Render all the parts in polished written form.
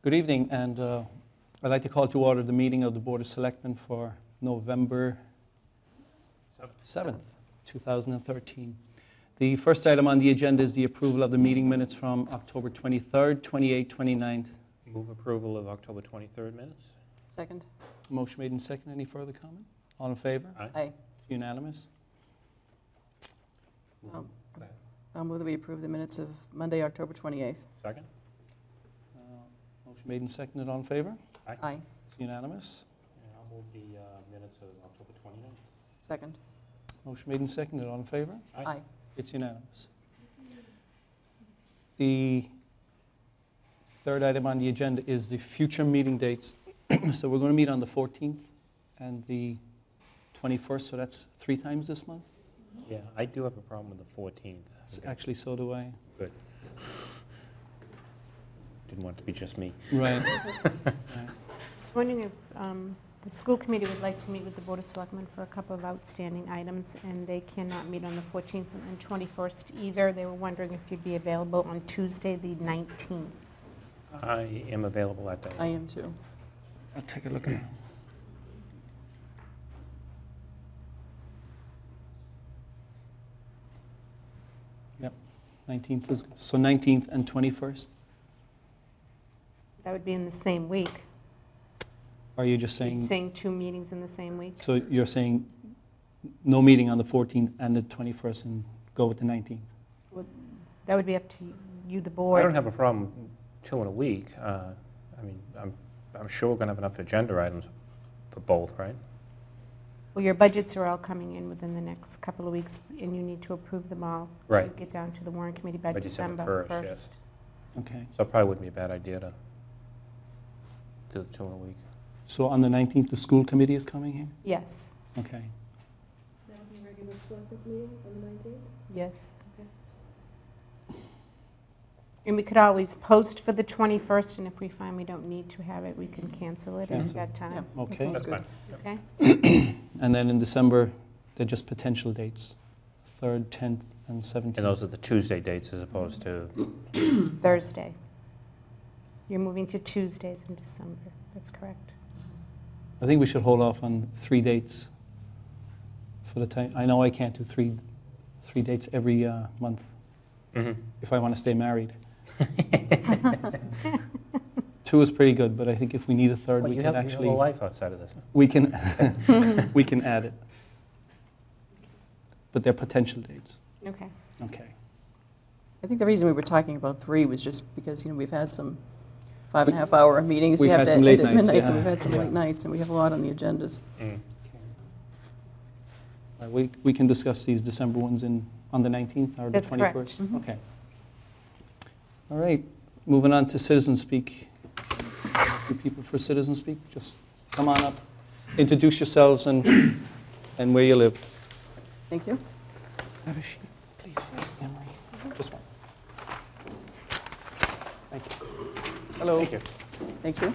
Good evening, and I'd like to call to order the meeting of the Board of Selectmen for November 7th, 2013. The first item on the agenda is the approval of the meeting minutes from October 23rd, 28th, 29th. Move approval of October 23rd minutes. Second. Motion made and second. Any further comment? All in favor? Aye. Unanimous. I'll move that we approve the minutes of Monday, October 28th. Second. Motion made and seconded. All in favor? Aye. It's unanimous. And I'll move the minutes of October 29th. Second. Motion made and seconded. All in favor? Aye. It's unanimous. The third item on the agenda is the future meeting dates. So we're going to meet on the 14th and the 21st, so that's 3 times this month? Yeah, I do have a problem with the 14th. Actually, so do I. Good. Didn't want it to be just me. Right. I was wondering if the school committee would like to meet with the Board of Selectmen for a couple of outstanding items, and they cannot meet on the 14th and 21st either. They were wondering if you'd be available on Tuesday, the 19th. I am available that day. I am too. I'll take a look at it. Yep, 19th is good. So 19th and 21st? That would be in the same week. Or are you just You're saying, saying 2 meetings in the same week? so you're saying no meeting on the 14th and the 21st and go with the 19th? That would be up to you, the I board. don't have a problem 2 in a week. I mean, I'm sure we're going to have enough agenda items for both, right? Well, your budgets are all coming in within the next couple of weeks, and you need to approve them all. Right. To get down to the warrant committee by By December December 1st, 1st. yes. Okay. So it probably wouldn't be a bad idea to do the 2 in a week. So on the 19th, the school committee is coming here? Yes, Okay. That'll be regular selectmen's meeting on the 19th? yes. Okay. And we could always post for the 21st, and if we find we don't need to have it, we can cancel it at Cancel. that time. Yeah. Okay. sounds That's good. fine. Okay? And then in December, they're just potential dates, 3rd, 10th, and 17th. And those are the Tuesday dates as opposed to, Thursday. You're moving to Tuesdays in December. That's correct. I think we should hold off on 3 dates for the time. I know I can't do three dates every month if I want to stay married. 2 is pretty good, but I think if we need a 3rd, well, we you can have a actually life outside of this. we can we can add it. But they're potential dates. Okay. Okay. I think the reason we were talking about 3 was just because, we've had some 5.5-hour meetings. We've We have had to some end late at nights, midnight, yeah. and we've had some Yeah. late nights, and we have a lot on the agendas. Mm. We can discuss these December ones on the 19th or the That's 21st. correct. Mhm. Okay. All right. Moving on to citizen speak. Do people for citizen speak? Just come on up, introduce yourselves and where you live. Thank you. Have a sheet, please, Emery. This one. Thank you. Hello. Thank you. Thank you.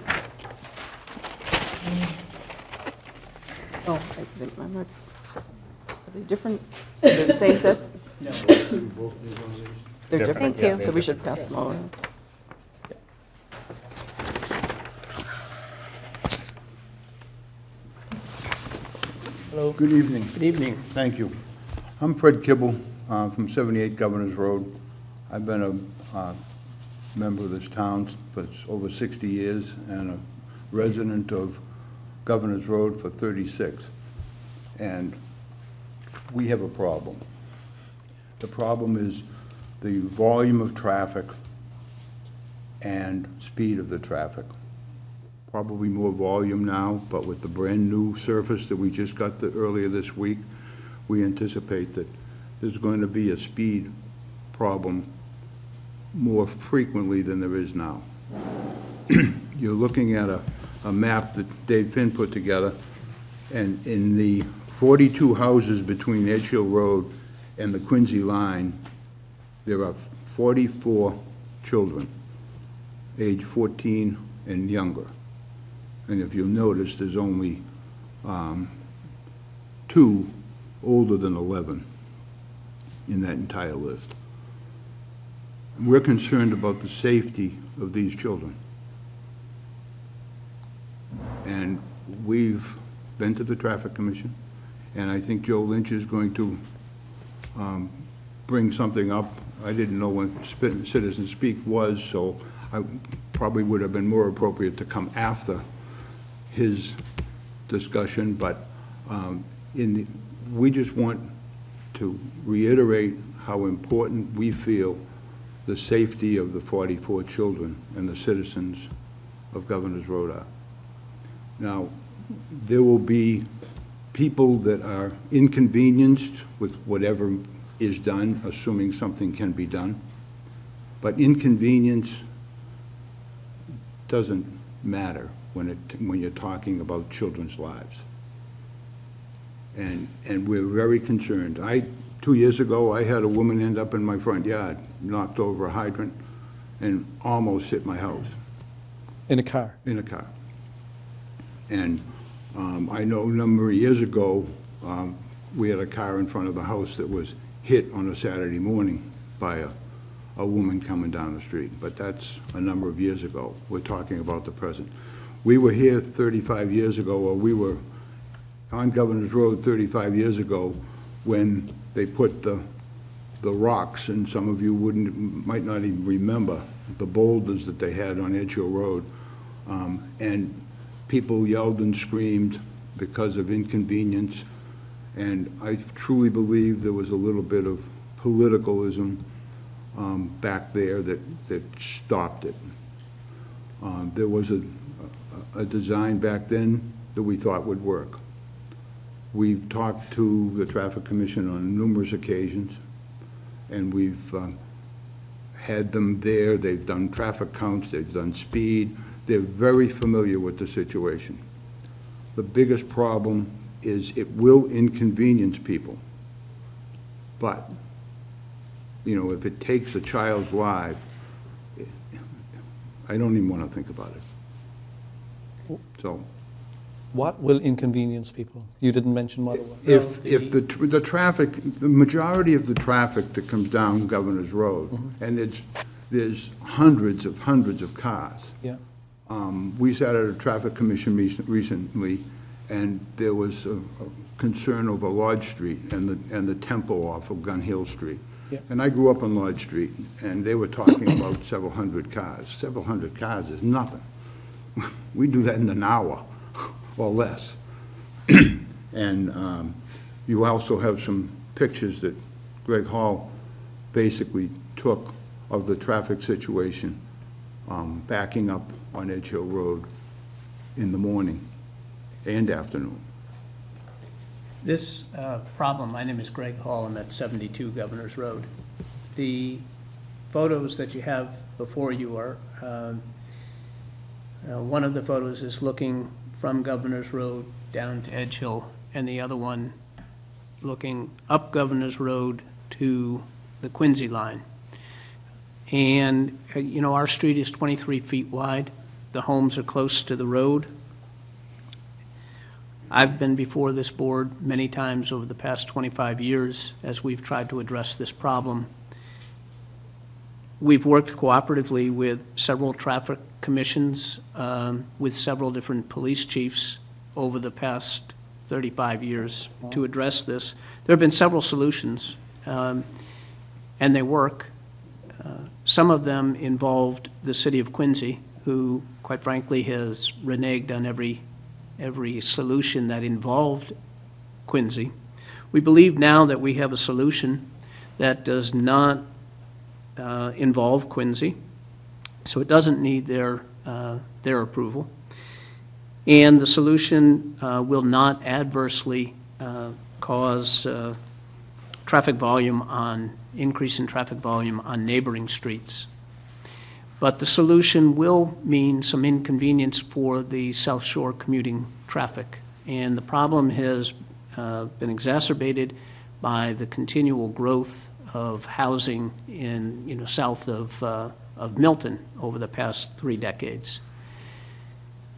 Oh, I'm not, are they different? They're the same sets? They're different. Thank you. So we should pass them all around. Hello. Good evening. Good evening. Thank you. I'm Fred Kibble from 78 Governors Road. I've been a member of this town for over 60 years and a resident of Governors Road for 36. And we have a problem. The problem is the volume of traffic and speed of the traffic. Probably more volume now, but with the brand-new surface that we just got earlier this week, we anticipate that there's going to be a speed problem more frequently than there is now. You're looking at a map that Dave Finn put together, and in the 42 houses between Edge Hill Road and the Quincy line, there are 44 children, age 14 and younger. And if you'll notice, there's only 2 older than 11 in that entire list. We're concerned about the safety of these children. And we've been to the Traffic Commission, and I think Joe Lynch is going to bring something up. I didn't know when Citizen Speak was, so I probably would have been more appropriate to come after his discussion, but we just want to reiterate how important we feel the safety of the 44 children and the citizens of Governor's Road are. Now, there will be people that are inconvenienced with whatever is done, assuming something can be done, but inconvenience doesn't matter when you're talking about children's lives. And we're very concerned. 2 years ago, I had a woman end up in my front yard, knocked over a hydrant, and almost hit my house. In a car? In a car. And I know a number of years ago, we had a car in front of the house that was hit on a Saturday morning by a woman coming down the street. But that's a number of years ago. We're talking about the present. We were here 35 years ago, or we were on Governor's Road 35 years ago when they put the rocks, and some of you might not even remember the boulders that they had on Edge Hill Road. And people yelled and screamed because of inconvenience. And I truly believe there was a little bit of politicalism back there that stopped it. There was a design back then that we thought would work. We've talked to the Traffic Commission on numerous occasions, and we've had them there. They've done traffic counts, they've done speed. They're very familiar with the situation. The biggest problem is it will inconvenience people. But, you know, if it takes a child's life, I don't even want to think about it. So, What will inconvenience people? You didn't mention what it was. if the traffic, the majority of the traffic that comes down Governor's Road, and there's hundreds of cars. Yeah. We sat at a traffic commission recently, and there was a concern over Lodge Street and the tempo off of Gun Hill Street. Yeah. And I grew up on Lodge Street, and they were talking about several hundred cars. Several hundred cars is nothing. We do that in an hour or less. And you also have some pictures that Greg Hall basically took of the traffic situation backing up on Edge Hill Road in the morning and afternoon. This problem, my name is Greg Hall, I'm at 72 Governor's Road. The photos that you have before you are, one of the photos is looking from Governor's Road down to Edge Hill, and the other one looking up Governor's Road to the Quincy line. And, you know, our street is 23 feet wide. The homes are close to the road. I've been before this board many times over the past 25 years as we've tried to address this problem. We've worked cooperatively with several traffic commissions, with several different police chiefs over the past 35 years to address this. There have been several solutions, and they work. Some of them involved the city of Quincy, who, quite frankly, has reneged on every solution that involved Quincy. We believe now that we have a solution that does not involve Quincy, so it doesn't need their approval. And the solution will not adversely cause increase in traffic volume on neighboring streets. But the solution will mean some inconvenience for the South Shore commuting traffic. And the problem has been exacerbated by the continual growth of housing in, south of Milton over the past 3 decades.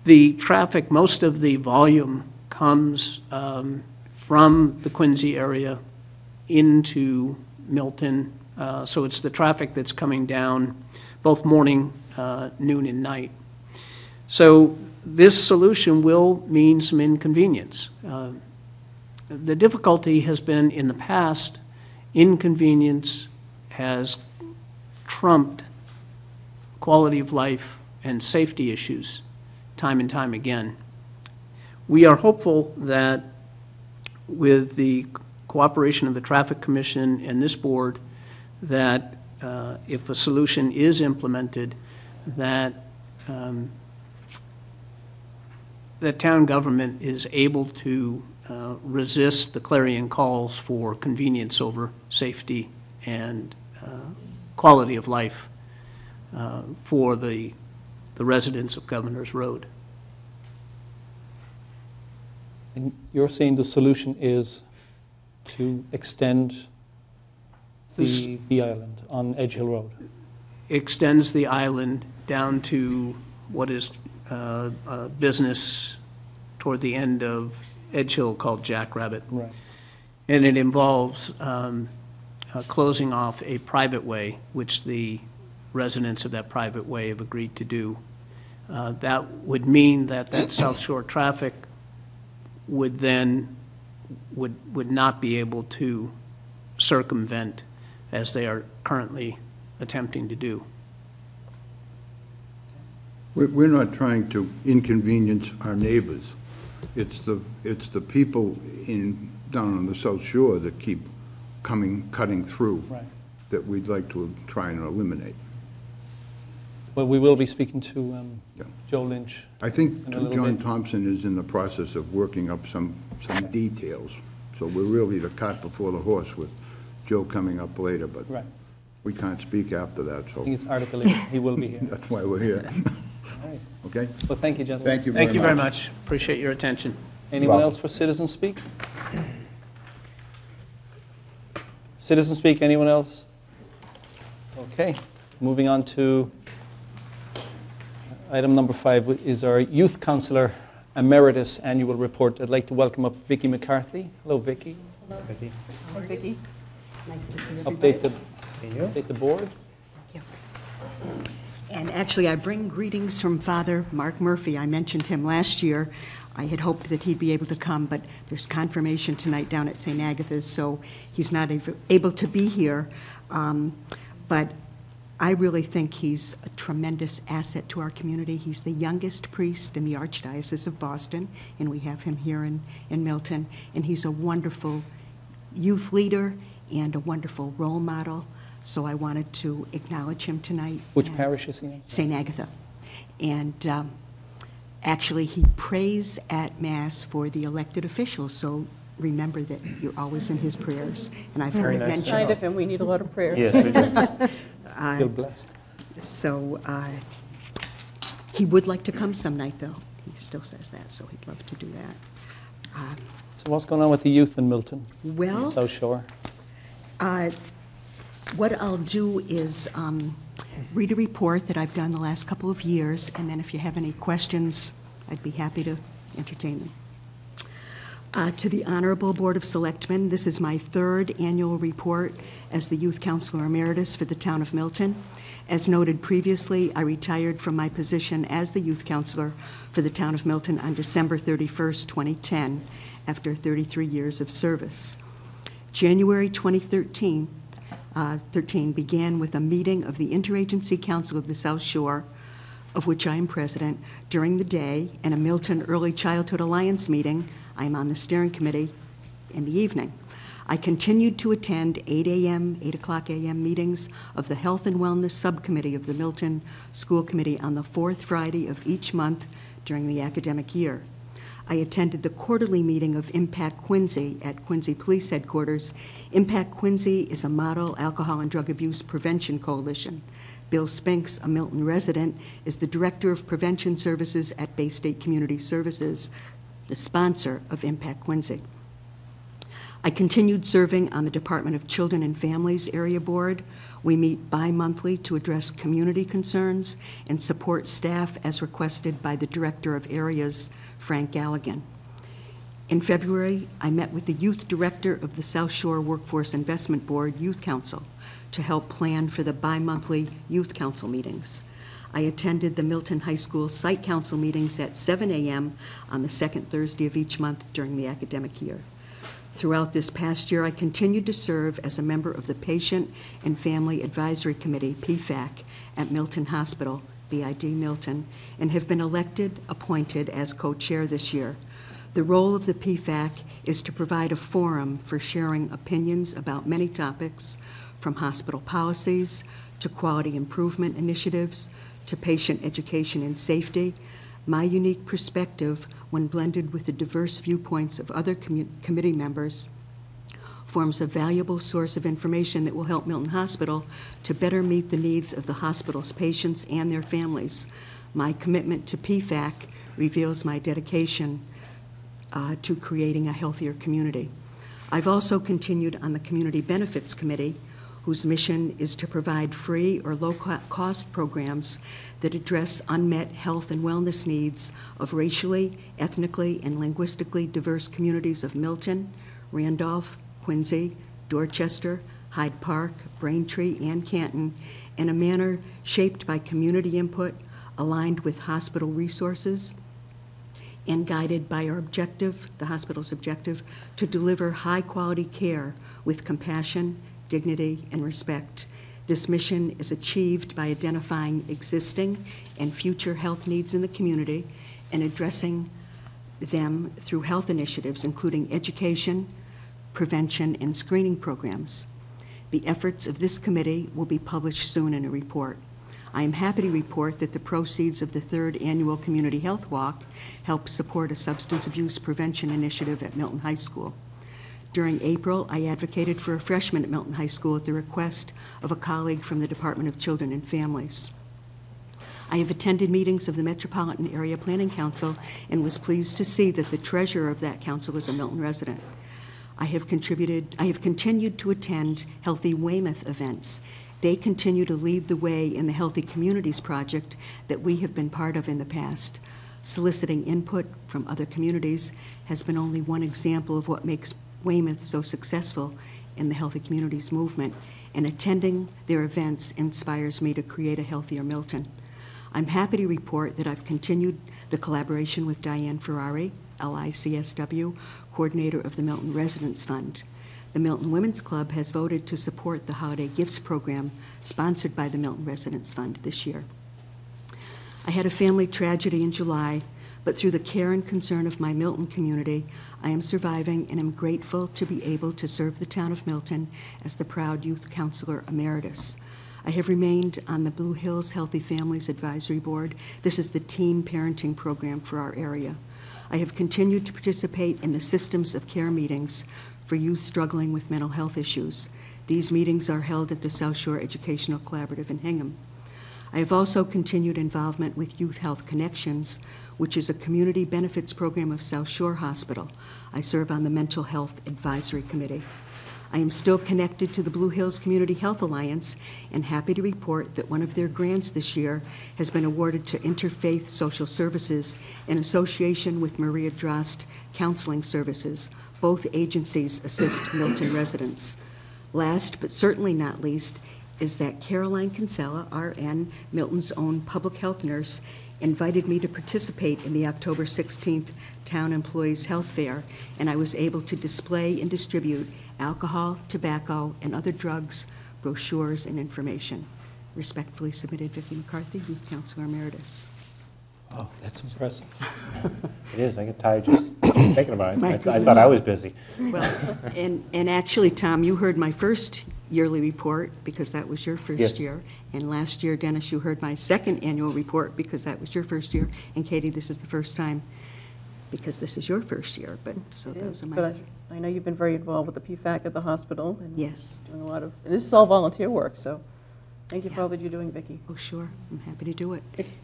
The traffic, most of the volume comes from the Quincy area into Milton. So it's the traffic that's coming down both morning, noon, and night. So this solution will mean some inconvenience. The difficulty has been in the past, inconvenience has trumped quality of life and safety issues time and time again. We are hopeful that with the cooperation of the Traffic Commission and this board, that if a solution is implemented, that the town government is able to resist the clarion calls for convenience over safety and quality of life for the residents of Governor's Road. And you're saying the solution is to extend the island on Edge Hill Road? Extends the island down to what is a business toward the end of Edge Hill called Jackrabbit. Right. And it involves closing off a private way, which the residents of that private way have agreed to do. That would mean that South Shore traffic would then, would not be able to circumvent as they are currently attempting to do. We're not trying to inconvenience our neighbors. It's the people down on the South Shore that keep cutting through. Right. That we'd like to try and eliminate. Well, we will be speaking to Yeah. Joe Lynch. I think In a little John bit. Thompson is in the process of working up some details. So we're really the cart before the horse with Joe coming up later, but Right. we can't speak after that, I so think it's Article 8. He will be here. that's why we're here. All right. Okay? Well, thank you, gentlemen. Thank you very much. Thank you very much. Appreciate your attention. Anyone else for citizen speak? Citizen speak, anyone else? Okay, moving on to item number 5 is our Youth Councillor Emeritus Annual Report. I'd like to welcome up Vicky McCarthy. Hello, Vicky. Vicki? Hi, Vicki. Nice to see everybody. Update the board. Thank you. And actually, I bring greetings from Father Mark Murphy. I mentioned him last year. I had hoped that he'd be able to come, but there's confirmation tonight down at St. Agatha's, so he's not able to be here. But I really think he's a tremendous asset to our community. He's the youngest priest in the Archdiocese of Boston, and we have him here in Milton. And he's a wonderful youth leader and a wonderful role model. So I wanted to acknowledge him tonight. Which parish is he in? St. Agatha. And actually, he prays at Mass for the elected officials, so remember that you're always in his prayers. And I've heard it Very nice. mentioned. Kind of, and we need a lot of prayers. Yes, we do. Feel blessed. So he would like to come some night, though. He still says that, so he'd love to do that. So what's going on with the youth in Milton? Well, South Shore? what I'll do is read a report that I've done the last couple of years, and then if you have any questions, I'd be happy to entertain them. To the Honorable Board of Selectmen, this is my 3rd annual report as the Youth Counselor Emeritus for the town of Milton. As noted previously, I retired from my position as the Youth Counselor for the town of Milton on December 31st, 2010, after 33 years of service. January 2013 began with a meeting of the Interagency Council of the South Shore, of which I am president, during the day, and a Milton Early Childhood Alliance meeting. I am on the steering committee in the evening. I continued to attend 8 o'clock a.m. meetings of the Health and Wellness Subcommittee of the Milton School Committee on the 4th Friday of each month during the academic year. I attended the quarterly meeting of Impact Quincy at Quincy Police Headquarters. Impact Quincy is a model alcohol and drug abuse prevention coalition. Bill Spinks, a Milton resident, is the Director of Prevention Services at Bay State Community Services, the sponsor of Impact Quincy. I continued serving on the Department of Children and Families Area Board. We meet bi-monthly to address community concerns and support staff as requested by the Director of Areas, Frank Galligan. In February, I met with the Youth Director of the South Shore Workforce Investment Board Youth Council to help plan for the bi-monthly Youth Council meetings. I attended the Milton High School Site Council meetings at 7 a.m. on the second Thursday of each month during the academic year. Throughout this past year, I continued to serve as a member of the Patient and Family Advisory Committee, PFAC, at Milton Hospital, BID Milton, and have been appointed as co-chair this year. The role of the PFAC is to provide a forum for sharing opinions about many topics, from hospital policies to quality improvement initiatives to patient education and safety. My unique perspective, when blended with the diverse viewpoints of other committee members, forms a valuable source of information that will help Milton Hospital to better meet the needs of the hospital's patients and their families. My commitment to PFAC reveals my dedication to creating a healthier community. I've also continued on the Community Benefits Committee, whose mission is to provide free or low-cost programs that address unmet health and wellness needs of racially, ethnically, and linguistically diverse communities of Milton, Randolph, Quincy, Dorchester, Hyde Park, Braintree, and Canton, in a manner shaped by community input, aligned with hospital resources, and guided by our objective, the hospital's objective, to deliver high-quality care with compassion, dignity, and respect. This mission is achieved by identifying existing and future health needs in the community and addressing them through health initiatives, including education, prevention, and screening programs. The efforts of this committee will be published soon in a report. I am happy to report that the proceeds of the 3rd Annual Community Health Walk helped support a substance abuse prevention initiative at Milton High School. During April, I advocated for a freshman at Milton High School at the request of a colleague from the Department of Children and Families. I have attended meetings of the Metropolitan Area Planning Council and was pleased to see that the treasurer of that council is a Milton resident. I have continued to attend Healthy Weymouth events. They continue to lead the way in the Healthy Communities project that we have been part of in the past. Soliciting input from other communities has been only one example of what makes Weymouth so successful in the Healthy Communities movement, and attending their events inspires me to create a healthier Milton. I'm happy to report that I've continued the collaboration with Diane Ferrari, LICSW, coordinator of the Milton Residence Fund. The Milton Women's Club has voted to support the Holiday Gifts Program sponsored by the Milton Residence Fund this year. I had a family tragedy in July, but through the care and concern of my Milton community, I am surviving and am grateful to be able to serve the town of Milton as the proud youth counselor emeritus. I have remained on the Blue Hills Healthy Families Advisory Board. This is the teen parenting program for our area. I have continued to participate in the systems of care meetings for youth struggling with mental health issues. These meetings are held at the South Shore Educational Collaborative in Hingham. I have also continued involvement with Youth Health Connections, which is a community benefits program of South Shore Hospital. I serve on the Mental Health Advisory Committee. I am still connected to the Blue Hills Community Health Alliance and happy to report that one of their grants this year has been awarded to Interfaith Social Services in association with Maria Drost Counseling Services. Both agencies assist Milton residents. Last, but certainly not least, is that Caroline Kinsella, RN, Milton's own public health nurse, invited me to participate in the October 16th Town Employees Health Fair, and I was able to display and distribute alcohol, tobacco, and other drugs, brochures, and information. Respectfully submitted, Vicki McCarthy, Youth Counselor Emeritus. Oh, that's impressive. It is. I get tired just thinking about it. I thought I was busy. Well, and actually, Tom, you heard my first yearly report because that was your first Yes. year. And last year, Dennis, you heard my second annual report because that was your first year. And Katie, this is the first time because this is your first year. But so It those is, are my. but I know you've been very involved with the PFAC at the hospital and Yes. doing a lot of, and this is all volunteer work, so thank you for Yeah. all that you're doing, Vicki. Oh, sure. I'm happy to do it.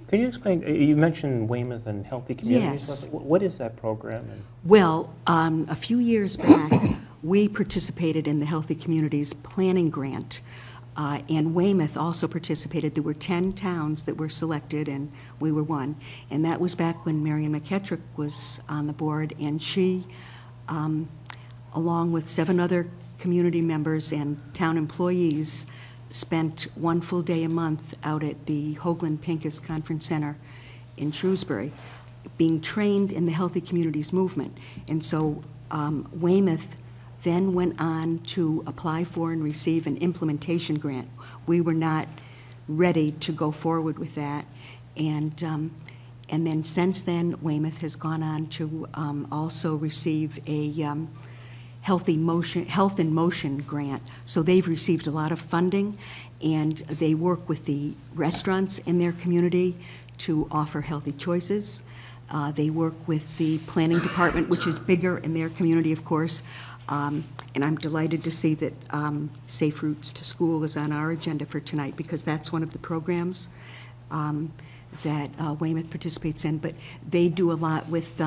Could you explain, you mentioned Weymouth and Healthy Communities. Yes. What is that program? And Well, a few years back, we participated in the Healthy Communities Planning Grant, and Weymouth also participated. There were 10 towns that were selected, and we were one. And that was back when Marion McKettrick was on the board, and she, along with 7 other community members and town employees, spent one full day a month out at the Hoagland Pincus Conference Center in Shrewsbury, being trained in the Healthy Communities movement. And so Weymouth then went on to apply for and receive an implementation grant. We were not ready to go forward with that. And then since then, Weymouth has gone on to also receive a Health in Motion grant. So they've received a lot of funding, and they work with the restaurants in their community to offer healthy choices. They work with the planning department, which is bigger in their community, of course. And I'm delighted to see that Safe Routes to School is on our agenda for tonight, because that's one of the programs that Weymouth participates in. But they do a lot with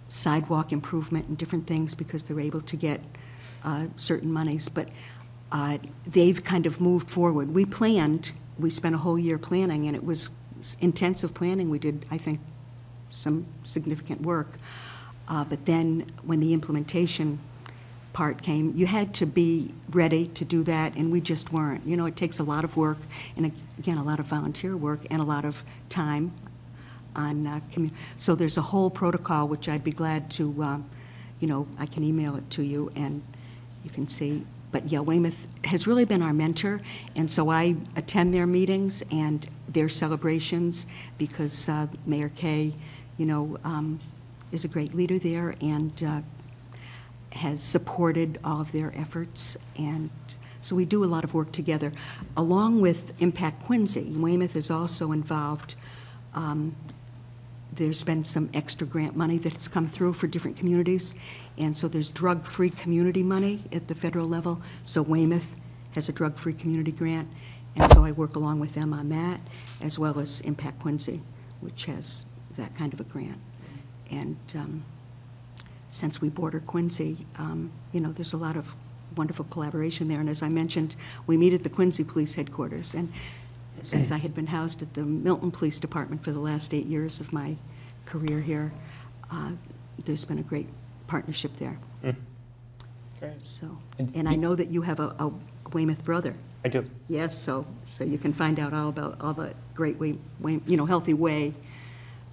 sidewalk improvement and different things, because they're able to get certain monies. But they've kind of moved forward. We spent a whole year planning, and it was intensive planning. We did, I think, some significant work. But then when the implementation part came, you had to be ready to do that, and we just weren't. You know, it takes a lot of work, and again, a lot of volunteer work, and a lot of time on so there's a whole protocol, which I'd be glad to, you know, I can email it to you, and you can see. But yeah, Weymouth has really been our mentor, and so I attend their meetings and their celebrations, because Mayor Kay, you know, is a great leader there, and has supported all of their efforts. And so we do a lot of work together. Along with Impact Quincy, Weymouth is also involved. There's been some extra grant money that's come through for different communities, and so there's drug-free community money at the federal level. So Weymouth has a drug-free community grant, and so I work along with them on that, as well as Impact Quincy, which has that kind of a grant. And since we border Quincy, you know, there's a lot of wonderful collaboration there. And as I mentioned, we meet at the Quincy Police Headquarters. And since I had been housed at the Milton Police Department for the last 8 years of my career here, there's been a great partnership there. Great. So, and I know that you have a Weymouth brother. I do. Yes, so you can find out all about all the great you know, Healthy Way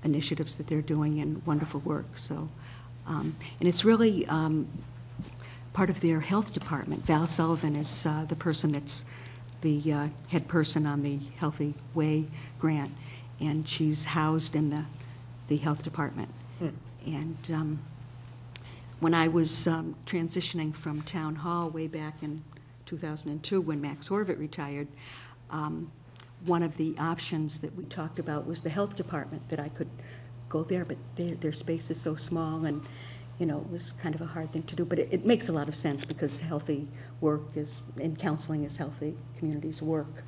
initiatives that they're doing, and wonderful work. So, and it's really part of their health department. Val Sullivan is the person that's the head person on the Healthy Way grant, and she's housed in the health department. And when I was transitioning from town hall way back in 2002, when Max Horvath retired, one of the options that we talked about was the health department, that I could go there, but their space is so small, and you know, it was kind of a hard thing to do. But it makes a lot of sense, because healthy work is, and counseling is healthy communities work.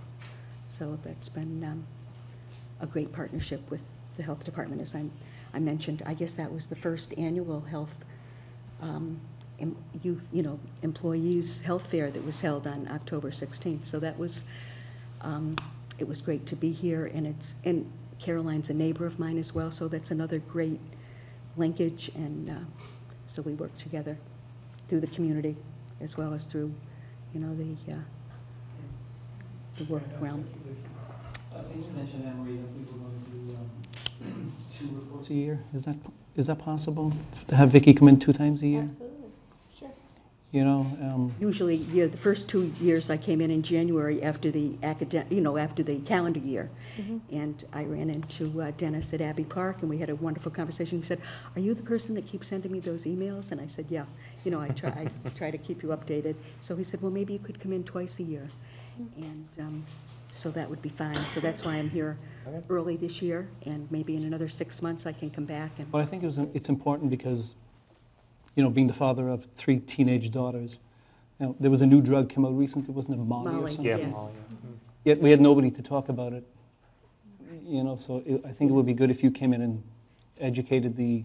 So that's been a great partnership with the health department. As I mentioned, I guess that was the first annual health youth, you know, employees health fair that was held on October 16th. So that was, it was great to be here, and Caroline's a neighbor of mine as well, so that's another great linkage, and so we work together through the community as well as through, you know, the work realm. Thanks for mentioning, Anne-Marie, that we were going to do 2 reports a year. Is that possible, to have Vicki come in 2 times a year? Absolutely, sure. You know, Usually, yeah, the first 2 years I came in January after the after the calendar year, and I ran into Dennis at Abbey Park, and we had a wonderful conversation. He said, "Are you the person that keeps sending me those emails?" And I said, "Yeah, you know, I try to keep you updated." So he said, "Well, maybe you could come in twice a year," and so that would be fine. So that's why I'm here early this year, and maybe in another 6 months I can come back. And well, I think it's important because, you know, being the father of 3 teenage daughters, you know, there was a new drug came out recently, wasn't it, Molly or something? Yeah, Yes. Molly, Yet we had nobody to talk about it, you know, so I think it would be good if you came in and educated the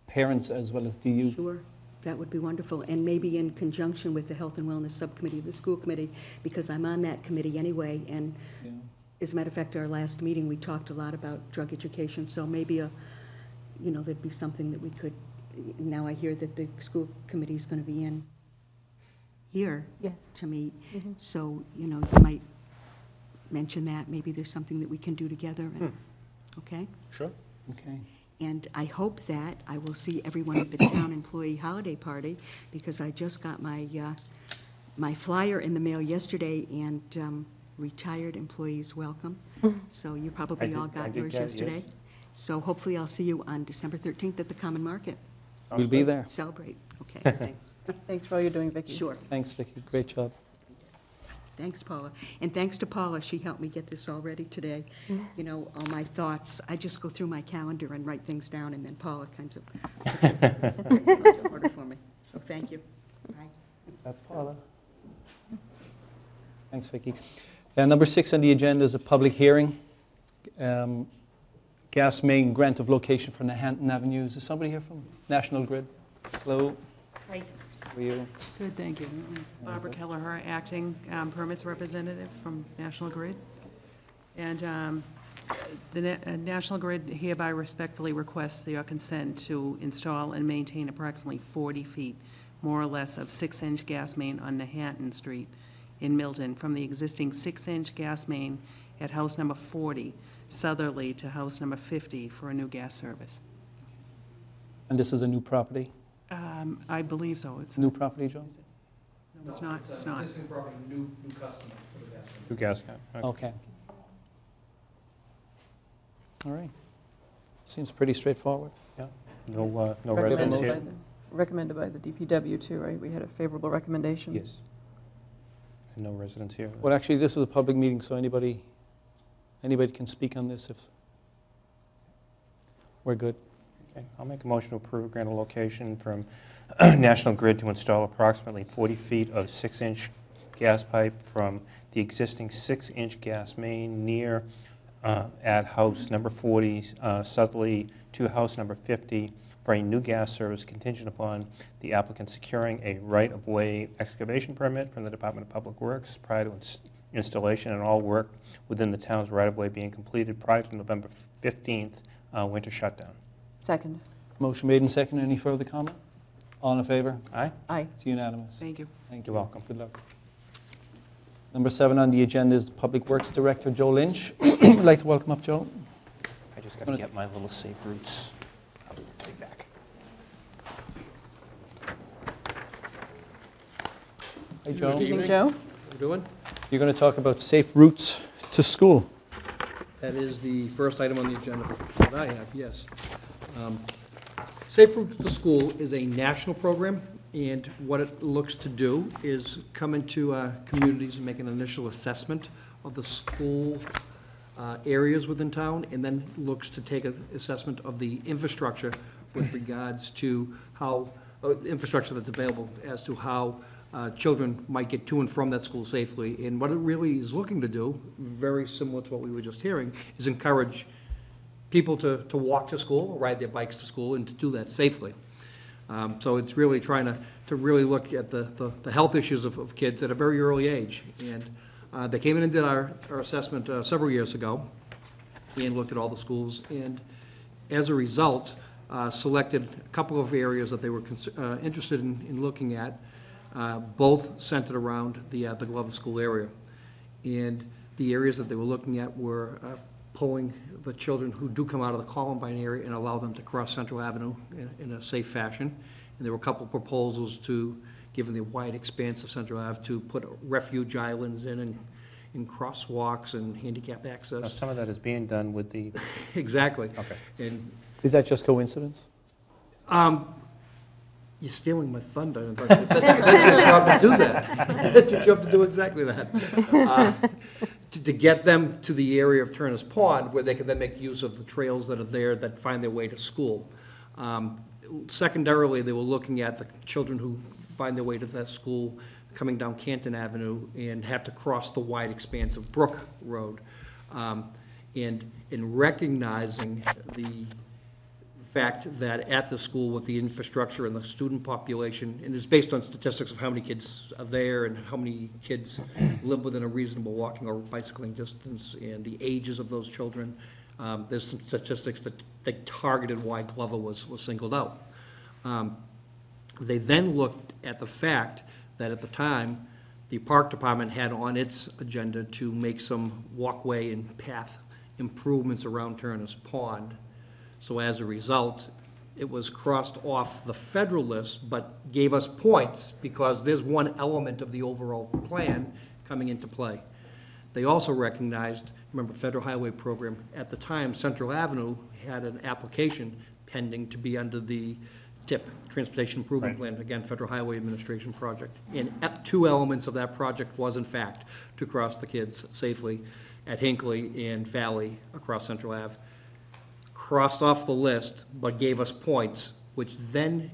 parents as well as the youth. Sure, that would be wonderful, and maybe in conjunction with the Health and Wellness Subcommittee of the school committee, because I'm on that committee anyway, and Yeah. as a matter of fact, our last meeting, we talked a lot about drug education, so maybe you know, there'd be something that we could, now I hear that the school committee is going to be in here Yes. to meet. Mhm. So, you might mention that, maybe there's something that we can do together, and- okay? Sure. Okay. And I hope that I will see everyone at the town employee holiday party, because I just got my flyer in the mail yesterday, and retired employees welcome. So you probably all I got did yours get it, yes. yesterday. So hopefully I'll see you on December 13th at the Common Market. We'll be there. Celebrate. Okay, thanks. Thanks for all you're doing, Vicki. Sure. Thanks, Vicki. Great job. Thanks, Paula. And thanks to Paula, she helped me get this all ready today. All my thoughts, I just go through my calendar and write things down, and then Paula kind of puts it in order for me. So thank you. Bye. That's Paula. Thanks, Vicki. Number 6 on the agenda is a public hearing. Gas main grant of location for Nahanton Avenue. Is there somebody here from National Grid? Hello. Hi. How are you? Good, thank you. Barbara Kelleher, acting permits representative from National Grid. And the National Grid hereby respectfully requests your consent to install and maintain approximately 40 feet, more or less, of 6-inch gas main on Nahanton Street in Milton, from the existing 6-inch gas main at house number 40 southerly to house number 50 for a new gas service. And this is a new property? I believe so. It's New property, Joe? No, it's not. It's not. Existing property, new customer for the gas station. Two gas guy. Okay. All right. Seems pretty straightforward. Yeah. No Recommended residents Recommended here? by the- Recommended by the DPW too, right? We had a favorable recommendation. Yes. And no residents here? Well, actually, this is a public meeting, so anybody can speak on this if we're good. Okay, I'll make a motion to approve grant of location from National Grid to install approximately 40 feet of 6-inch gas pipe from the existing 6-inch gas main near at house number 40 southerly to house number 50 for a new gas service contingent upon the applicant securing a right-of-way excavation permit from the Department of Public Works prior to installation, and all work within the town's right-of-way being completed prior to November 15th winter shutdown. Second. Motion made and seconded. Any further comment? All in favor? Aye? Aye. It's unanimous. Thank you. Thank You're welcome. Good luck. Number 7 on the agenda is the Public Works Director, Joe Lynch. I'd like to welcome up Joe. I just got to get my little safe routes. I'll be right back. Hey, Joe. Good Evening, Joe. How you doing? You're going to talk about safe routes to school. That is the first item on the agenda that I have, yes. Safe Routes to School is a national program, and what it looks to do is come into communities and make an initial assessment of the school areas within town, and then looks to take an assessment of the infrastructure with regards to how, infrastructure that's available as to how children might get to and from that school safely. And what it really is looking to do, very similar to what we were just hearing, is encourage people to walk to school, or ride their bikes to school, and to do that safely. So it's really trying to really look at the health issues of kids at a very early age. And they came in and did our assessment several years ago, and looked at all the schools, and as a result, selected a couple of areas that they were interested in looking at, both centered around the Glover School area. And the areas that they were looking at were pulling the children who do come out of the Columbine area and allow them to cross Central Avenue in a safe fashion. And there were a couple proposals to, given the wide expanse of Central Ave, to put refuge islands in and crosswalks and handicap Now, access. some of that is being done with the, Exactly. okay. And Is that just coincidence? you're stealing my thunder. That's your job to do that. That's your job to do exactly that. To get them to the area of Turner's Pond, where they can then make use of the trails that are there that find their way to school. Secondarily, they were looking at the children who find their way to that school coming down Canton Avenue and have to cross the wide expanse of Brook Road. And in recognizing the fact that at the school with the infrastructure and the student population, and it's based on statistics of how many kids are there and how many kids live within a reasonable walking or bicycling distance and the ages of those children, there's some statistics that targeted why Glover was singled out. They then looked at the fact that at the time, the park department had on its agenda to make some walkway and path improvements around Turner's Pond. So as a result, it was crossed off the federal list, but gave us points because there's one element of the overall plan coming into play. They also recognized, remember, Federal Highway Program, at the time, Central Avenue had an application pending to be under the TIP, Transportation Improvement Plan, again, Federal Highway Administration project. And two elements of that project was, in fact, to cross the kids safely at Hinckley and Valley across Central Ave. Crossed off the list, but gave us points, which then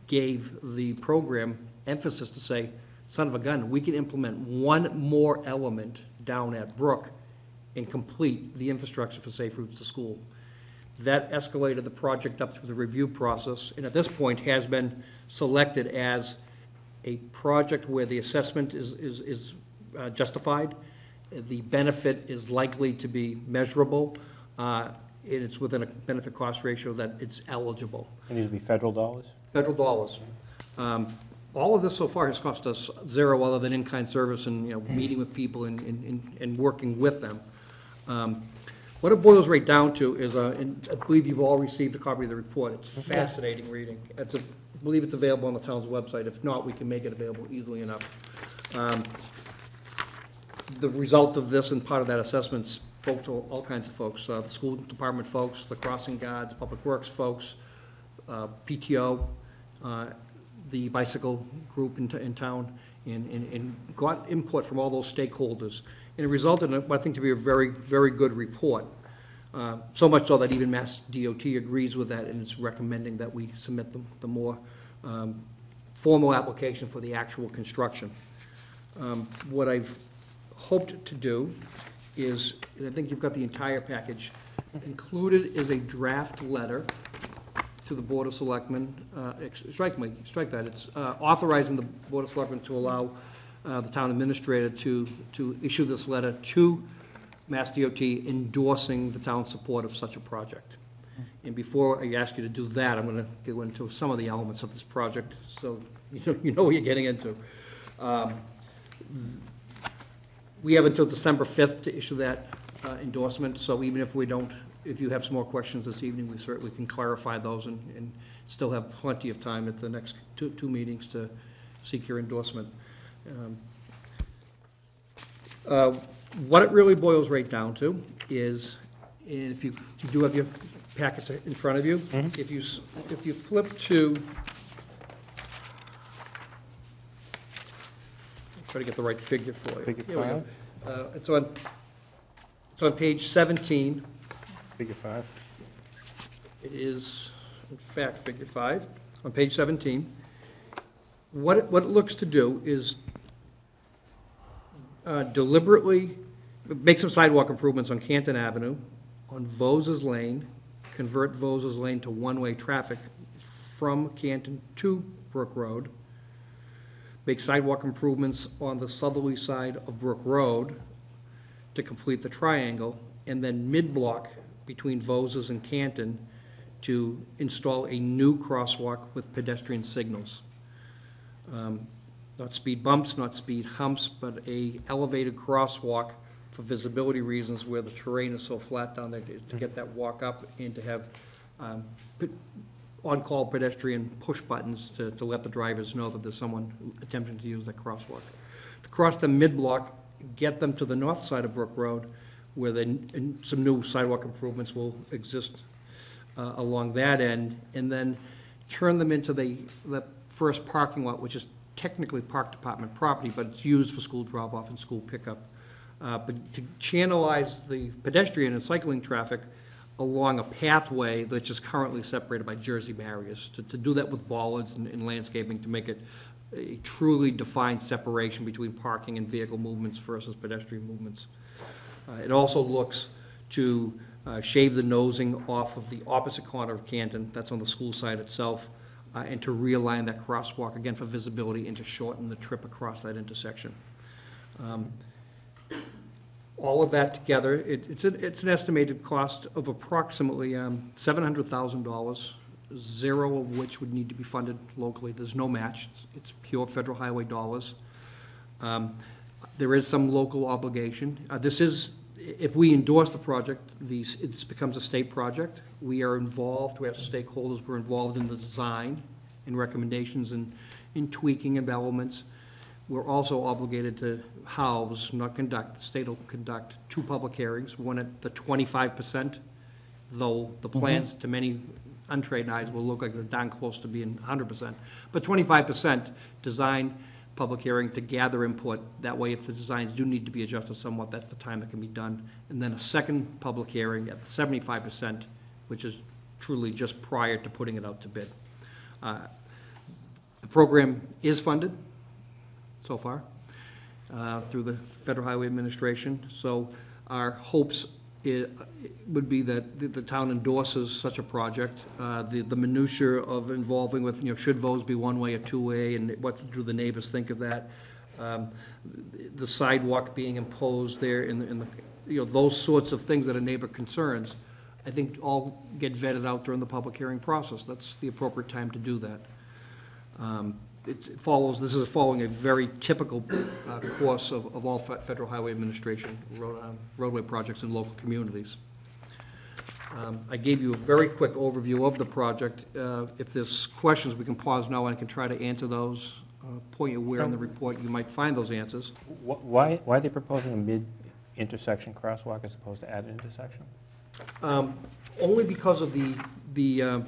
gave the program emphasis to say, son of a gun, we can implement one more element down at Brook and complete the infrastructure for safe routes to school. That escalated the project up through the review process, and at this point has been selected as a project where the assessment is justified, the benefit is likely to be measurable, and it's within a benefit cost ratio that it's eligible. It needs to be federal dollars? Federal dollars. All of this so far has cost us zero other than in-kind service and, meeting with people and working with them. What it boils right down to is, and I believe you've all received a copy of the report. It's fascinating reading. I believe it's available on the town's website. If not, we can make it available easily enough. The result of this and part of that assessment spoke to all kinds of folks, the school department folks, the crossing guards, public works folks, PTO, the bicycle group in town, and got input from all those stakeholders. And it resulted in what I think to be a very, very good report. So much so that even Mass DOT agrees with that and is recommending that we submit the more formal application for the actual construction. What I've hoped to do is, and I think you've got the entire package, included is a draft letter to the Board of Selectmen, strike that, it's authorizing the Board of Selectmen to allow the town administrator to issue this letter to Mass DOT endorsing the town's support of such a project. And before I ask you to do that, I'm going to go into some of the elements of this project so you know what you're getting into. We have until December 5th to issue that endorsement, so even if we don't, if you have some more questions this evening, we certainly can clarify those and still have plenty of time at the next two meetings to seek your endorsement. What it really boils right down to is, and if you do have your packets in front of you, if you flip to, try to get the right figure for you. Figure Here we go. 5? It's on page 17. Figure 5. It is, in fact, figure 5, on page 17. What it looks to do is deliberately make some sidewalk improvements on Canton Avenue, on Vose's Lane, convert Vose's Lane to one-way traffic from Canton to Brook Road, make sidewalk improvements on the southerly side of Brook Road to complete the triangle, and then mid-block between Vose's and Canton to install a new crosswalk with pedestrian signals. Not speed bumps, not speed humps, but a elevated crosswalk for visibility reasons where the terrain is so flat down there to get that walk up and to have on-call pedestrian push buttons to let the drivers know that there's someone attempting to use that crosswalk. To cross the mid-block, get them to the north side of Brook Road where some new sidewalk improvements will exist along that end, and then turn them into the first parking lot, which is technically park department property, but it's used for school drop-off and school pickup. But to channelize the pedestrian and cycling traffic along a pathway that's just currently separated by Jersey barriers, to do that with bollards and landscaping to make it a truly defined separation between parking and vehicle movements versus pedestrian movements. It also looks to shave the nosing off of the opposite corner of Canton, that's on the school side itself, and to realign that crosswalk, again, for visibility and to shorten the trip across that intersection. All of that together, it's an estimated cost of approximately $700,000 zero of which would need to be funded locally. There's no match. It's pure federal highway dollars. There is some local obligation. This is, if we endorse the project, it becomes a state project. We are involved, we have stakeholders, we're involved in the design and recommendations and in tweaking of elements. We're also obligated to house, not conduct, the state will conduct 2 public hearings, one at the 25%, though the plans to many untrained eyes will look like they're down close to being 100%. But 25% design, public hearing to gather input. That way, if the designs do need to be adjusted somewhat, that's the time that can be done. And then a second public hearing at the 75%, which is truly just prior to putting it out to bid. The program is funded so far through the Federal Highway Administration. So our hopes would be that the town endorses such a project. The minutia of involving with, should votes be one-way or two-way, and what do the neighbors think of that? The sidewalk being imposed there in the, those sorts of things that a neighbor concerns, I think all get vetted out during the public hearing process. That's the appropriate time to do that. It follows, this is following a very typical course of all Federal Highway Administration roadway projects in local communities. I gave you a very quick overview of the project. If there's questions, we can pause now and I can try to answer those. Point you where in the report you might find those answers. Why are they proposing a mid-intersection crosswalk as opposed to at an intersection? Only because of the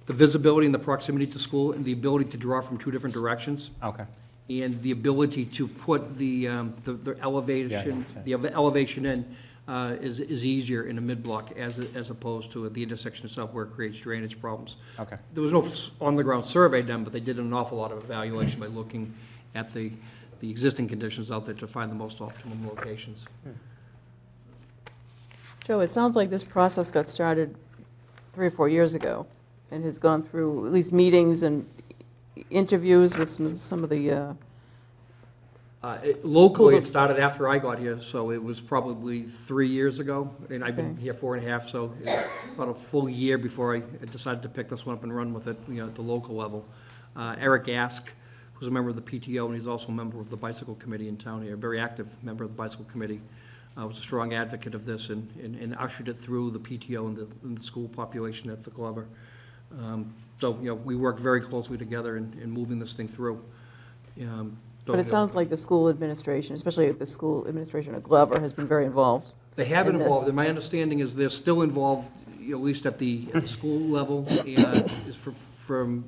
visibility and the proximity to school and the ability to draw from 2 different directions. Okay. And the ability to put the elevation, the elevation in is easier in a mid-block as opposed to the intersection itself where it creates drainage problems. Okay. There was no on-the-ground survey done, but they did an awful lot of evaluation by looking at the existing conditions out there to find the most optimum locations. Joe, it sounds like this process got started 3 or 4 years ago and has gone through at least meetings and interviews with some of the, Locally, it started after I got here, so it was probably 3 years ago, and I've been here 4.5, so about a full year before I decided to pick this one up and run with it, at the local level. Eric Ask, who's a member of the PTO, and he's also a member of the bicycle committee in town here, a very active member of the bicycle committee, was a strong advocate of this and ushered it through the PTO and the school population at the Glover. So, we worked very closely together in moving this thing through. but it sounds like the school administration, especially the school administration at Glover, has been very involved. They have been in involved, this. and my understanding is they're still involved, at least at the school level, and is from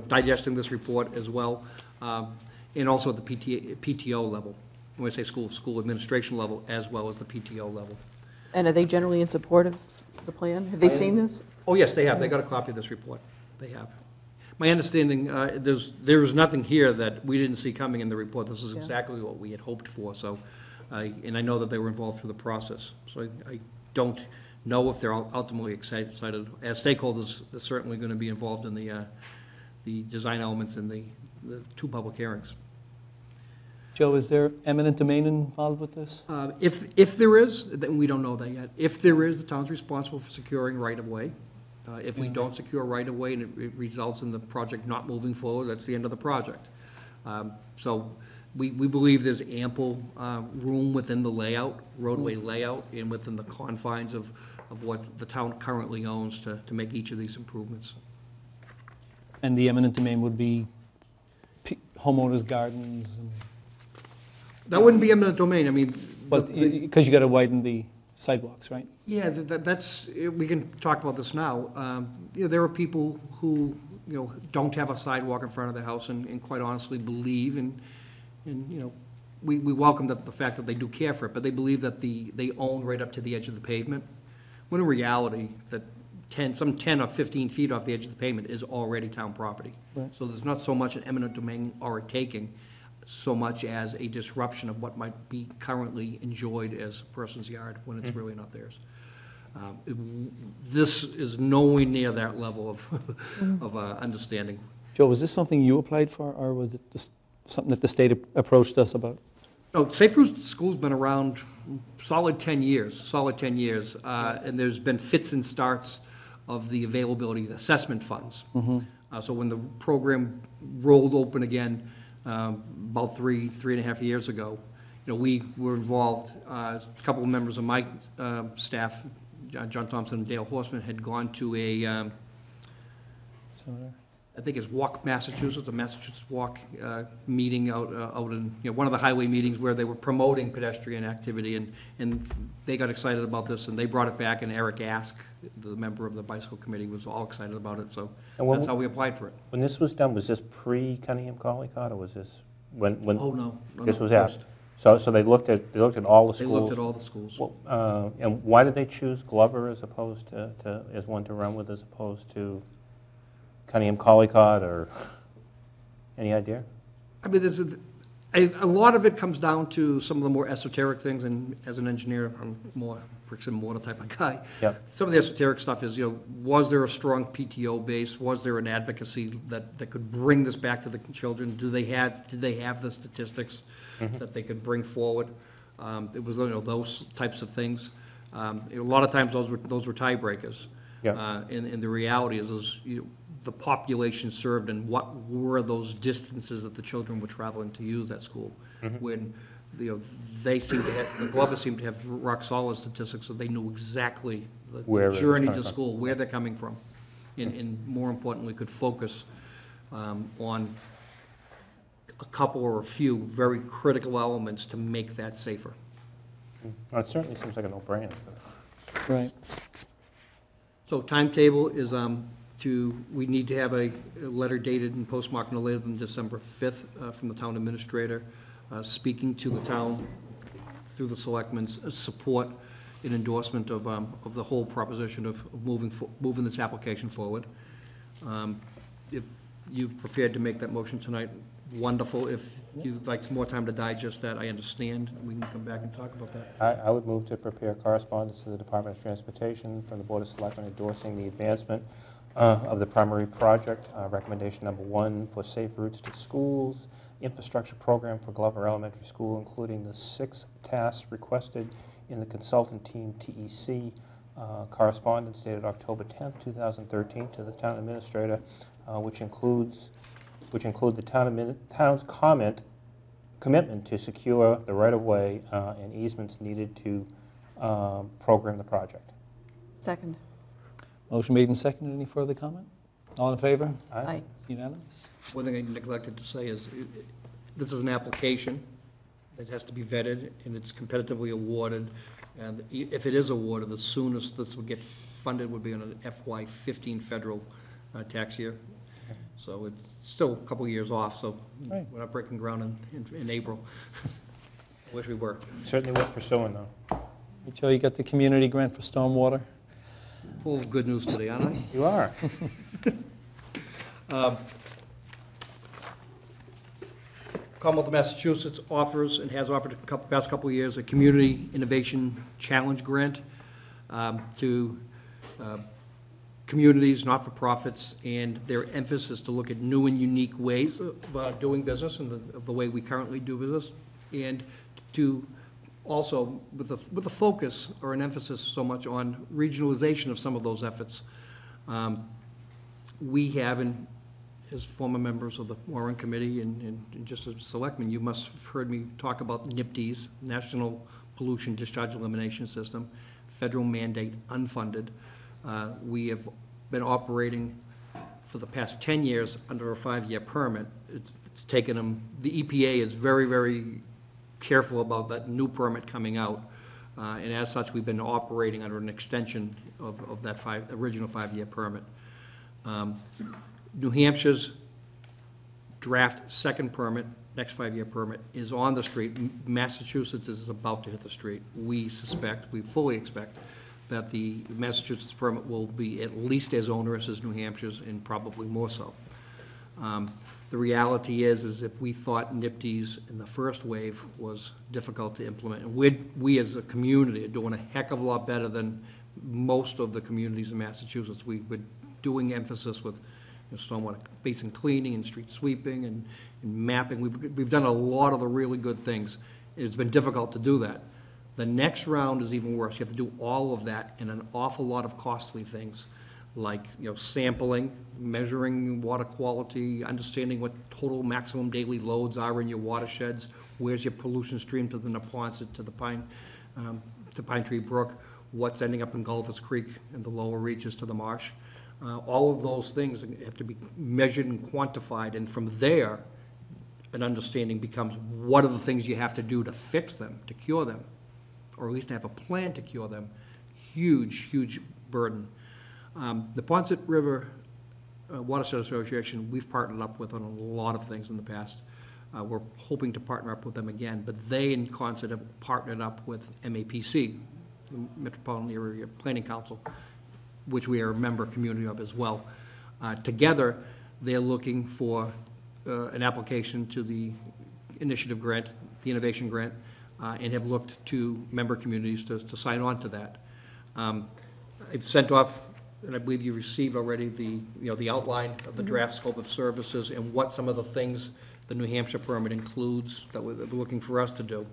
digesting this report as well, and also at the PTO level. When I say school administration level, as well as the PTO level. And are they generally in support of the plan? Have they seen this? Oh, yes, they have. They got a copy of this report. They have. My understanding, there was nothing here that we didn't see coming in the report. This is exactly what we had hoped for, so, and I know that they were involved through the process. So I don't know if they're ultimately excited. As stakeholders, they're certainly going to be involved in the design elements in the 2 public hearings. Joe, is there eminent domain involved with this? If there is, then we don't know that yet. If there is, the town's responsible for securing right-of-way. If we don't secure right-of-way and it results in the project not moving forward, that's the end of the project. So we believe there's ample room within the layout, roadway layout, and within the confines of what the town currently owns to make each of these improvements. And the eminent domain would be homeowners' gardens? That wouldn't be eminent domain, I mean. But, because you got to widen the sidewalks, right? Yeah, that's, we can talk about this now. There are people who, don't have a sidewalk in front of their house and quite honestly believe, and we welcome the fact that they do care for it, but they believe that they own right up to the edge of the pavement, when in reality, that some 10 or 15 feet off the edge of the pavement is already town property. Right. So there's not so much an eminent domain or a taking, so much as a disruption of what might be currently enjoyed as a person's yard when it's really not theirs. This is nowhere near that level of understanding. Joe, was this something you applied for, or was it just something that the state approached us about? No, Safe Routes School's been around solid 10 years, and there's been fits and starts of the availability of the assessment funds. So when the program rolled open again about three and a half years ago, we were involved, a couple of members of my staff, John Thompson and Dale Horseman, had gone to a, I think it's Walk Massachusetts, the Massachusetts Walk meeting out in, one of the highway meetings where they were promoting pedestrian activity, and they got excited about this, and they brought it back, and Eric Ask, the member of the bicycle committee, was all excited about it, so that's how we applied for it. When this was done, was this pre-Cunningham Collycott, or was this, when? Oh, no. This was post. after? So they looked at all the schools? They looked at all the schools. Well, and why did they choose Glover as opposed to as one to run with, as opposed to Cunningham Collycott, or any idea? I mean, there's a lot of it comes down to some of the more esoteric things, and as an engineer, I'm more bricks and mortar type of guy. Yep. Some of the esoteric stuff is, was there a strong PTO base? Was there an advocacy that could bring this back to the children? Did they have the statistics that they could bring forward? It was, those types of things. A lot of times those were tiebreakers. Yep. And the reality is the population served, and what were those distances that the children were traveling to use that school. When they seem to have, the Glover seemed to have rock solid statistics, so they knew exactly the journey to school, where they're coming from, and more importantly, could focus on a couple or a few very critical elements to make that safer. Well, it certainly seems like a no-brainer. Right. So timetable is we need to have a letter dated and postmarked no later than December 5th from the town administrator, speaking to the town through the selectmen's support and endorsement of the whole proposition of moving this application forward. If you're prepared to make that motion tonight, wonderful. If you'd like some more time to digest that, I understand. We can come back and talk about that. I would move to prepare correspondence to the Department of Transportation from the Board of Selectmen endorsing the advancement of the primary project, recommendation number 1 for safe routes to schools, infrastructure program for Glover Elementary School, including the 6 tasks requested in the consultant team TEC. Correspondence dated October 10th, 2013 to the town administrator, which include the town's commitment to secure the right-of-way and easements needed to program the project. Second. Motion made and seconded. Any further comment? All in favor? Aye. It's unanimous. One thing I neglected to say is, this is an application that has to be vetted, and it's competitively awarded. And if it is awarded, the soonest this would get funded would be on an FY15 federal tax year. So it's still a couple of years off, so Right. we're not breaking ground in April. I wish we were. Certainly worth pursuing, though. Hey, Joe, you got the community grant for stormwater? Full of good news today, aren't I? You are. Commonwealth of Massachusetts offers and has offered past couple of years a Community Innovation Challenge grant to communities, not-for-profits, and their emphasis to look at new and unique ways of doing business and of the way we currently do business, and to also with a focus or an emphasis so much on regionalization of some of those efforts. We have, as former members of the Warren Committee and just as selectmen, you must have heard me talk about NIPDES, National Pollution Discharge Elimination System, federal mandate, unfunded. We have been operating for the past 10 years under a 5-year permit. It's taken them, the EPA is very, very careful about that new permit coming out. And as such, we've been operating under an extension of that original 5-year permit. New Hampshire's draft second permit, next 5-year permit, is on the street. Massachusetts is about to hit the street. We fully expect, that the Massachusetts permit will be at least as onerous as New Hampshire's, and probably more so. The reality is if we thought NIPDES in the first wave was difficult to implement, and we as a community are doing a heck of a lot better than most of the communities in Massachusetts. We've been doing emphasis with stormwater basin cleaning and street sweeping and mapping. We've done a lot of the really good things. It's been difficult to do that. The next round is even worse. You have to do all of that and an awful lot of costly things like, sampling, measuring water quality, understanding what total maximum daily loads are in your watersheds, where's your pollution stream to the Neponset, to the Pine Tree Brook, what's ending up in Gulfers Creek and the lower reaches to the marsh. All of those things have to be measured and quantified, and from there, an understanding becomes what are the things you have to do to fix them, to cure them, or at least to have a plan to cure them. Huge, huge burden. The Ponset River Watershed Association, we've partnered up with on a lot of things in the past. We're hoping to partner up with them again, but they in concert have partnered up with MAPC, the Metropolitan Area Planning Council, which we are a member community of as well. Together, they're looking for an application to the initiative grant, the innovation grant, and have looked to member communities to sign on to that. I've sent off, and I believe you received already the outline of the draft scope of services and what some of the things the New Hampshire permit includes that they're looking for us to do.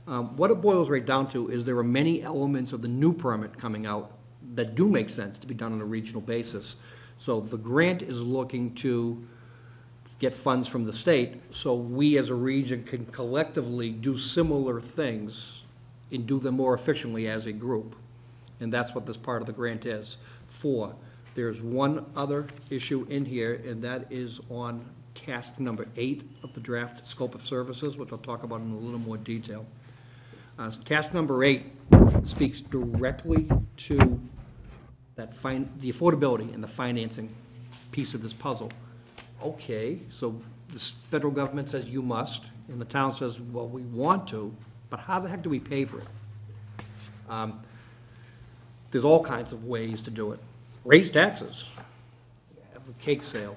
What it boils right down to is there are many elements of the new permit coming out that do make sense to be done on a regional basis. So the grant is looking to get funds from the state, so we as a region can collectively do similar things and do them more efficiently as a group. And that's what this part of the grant is for. There's one other issue in here, and that is on task number 8 of the draft scope of services, which I'll talk about in a little more detail. Task number 8 speaks directly to the affordability and the financing piece of this puzzle. Okay, so the federal government says you must, and the town says, well, we want to, but how the heck do we pay for it? There's all kinds of ways to do it. Raise taxes, have a cake sale,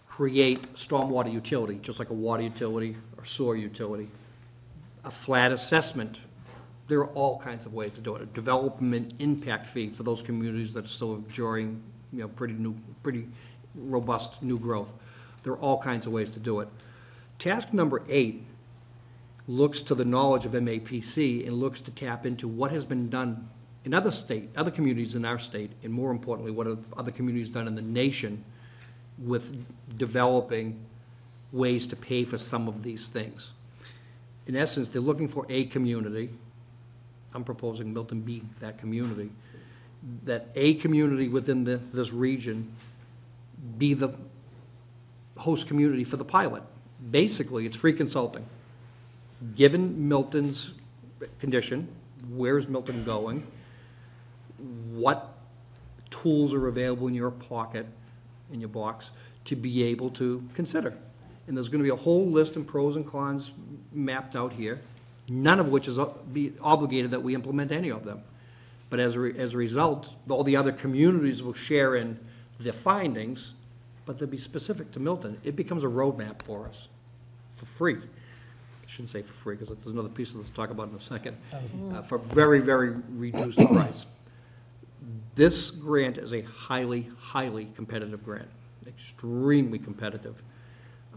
create stormwater utility, just like a water utility or sewer utility, a flat assessment. There are all kinds of ways to do it. A development impact fee for those communities that are still enjoying, pretty robust new growth. There are all kinds of ways to do it. Task number 8 looks to the knowledge of MAPC and looks to tap into what has been done in other communities in our state, and more importantly, what have other communities done in the nation with developing ways to pay for some of these things. In essence, they're looking for a community. I'm proposing Milton be that community. That a community within this region be the host community for the pilot. Basically, it's free consulting. Given Milton's condition, where's Milton going? What tools are available in your pocket, in your box, to be able to consider? And there's going to be a whole list of pros and cons mapped out here, none of which is be obligated that we implement any of them. But as a result, all the other communities will share in the findings, but they'll be specific to Milton. It becomes a roadmap for us, for free. I shouldn't say for free, because there's another piece of this to talk about in a second. For very, very reduced price. This grant is a highly, highly competitive grant, extremely competitive.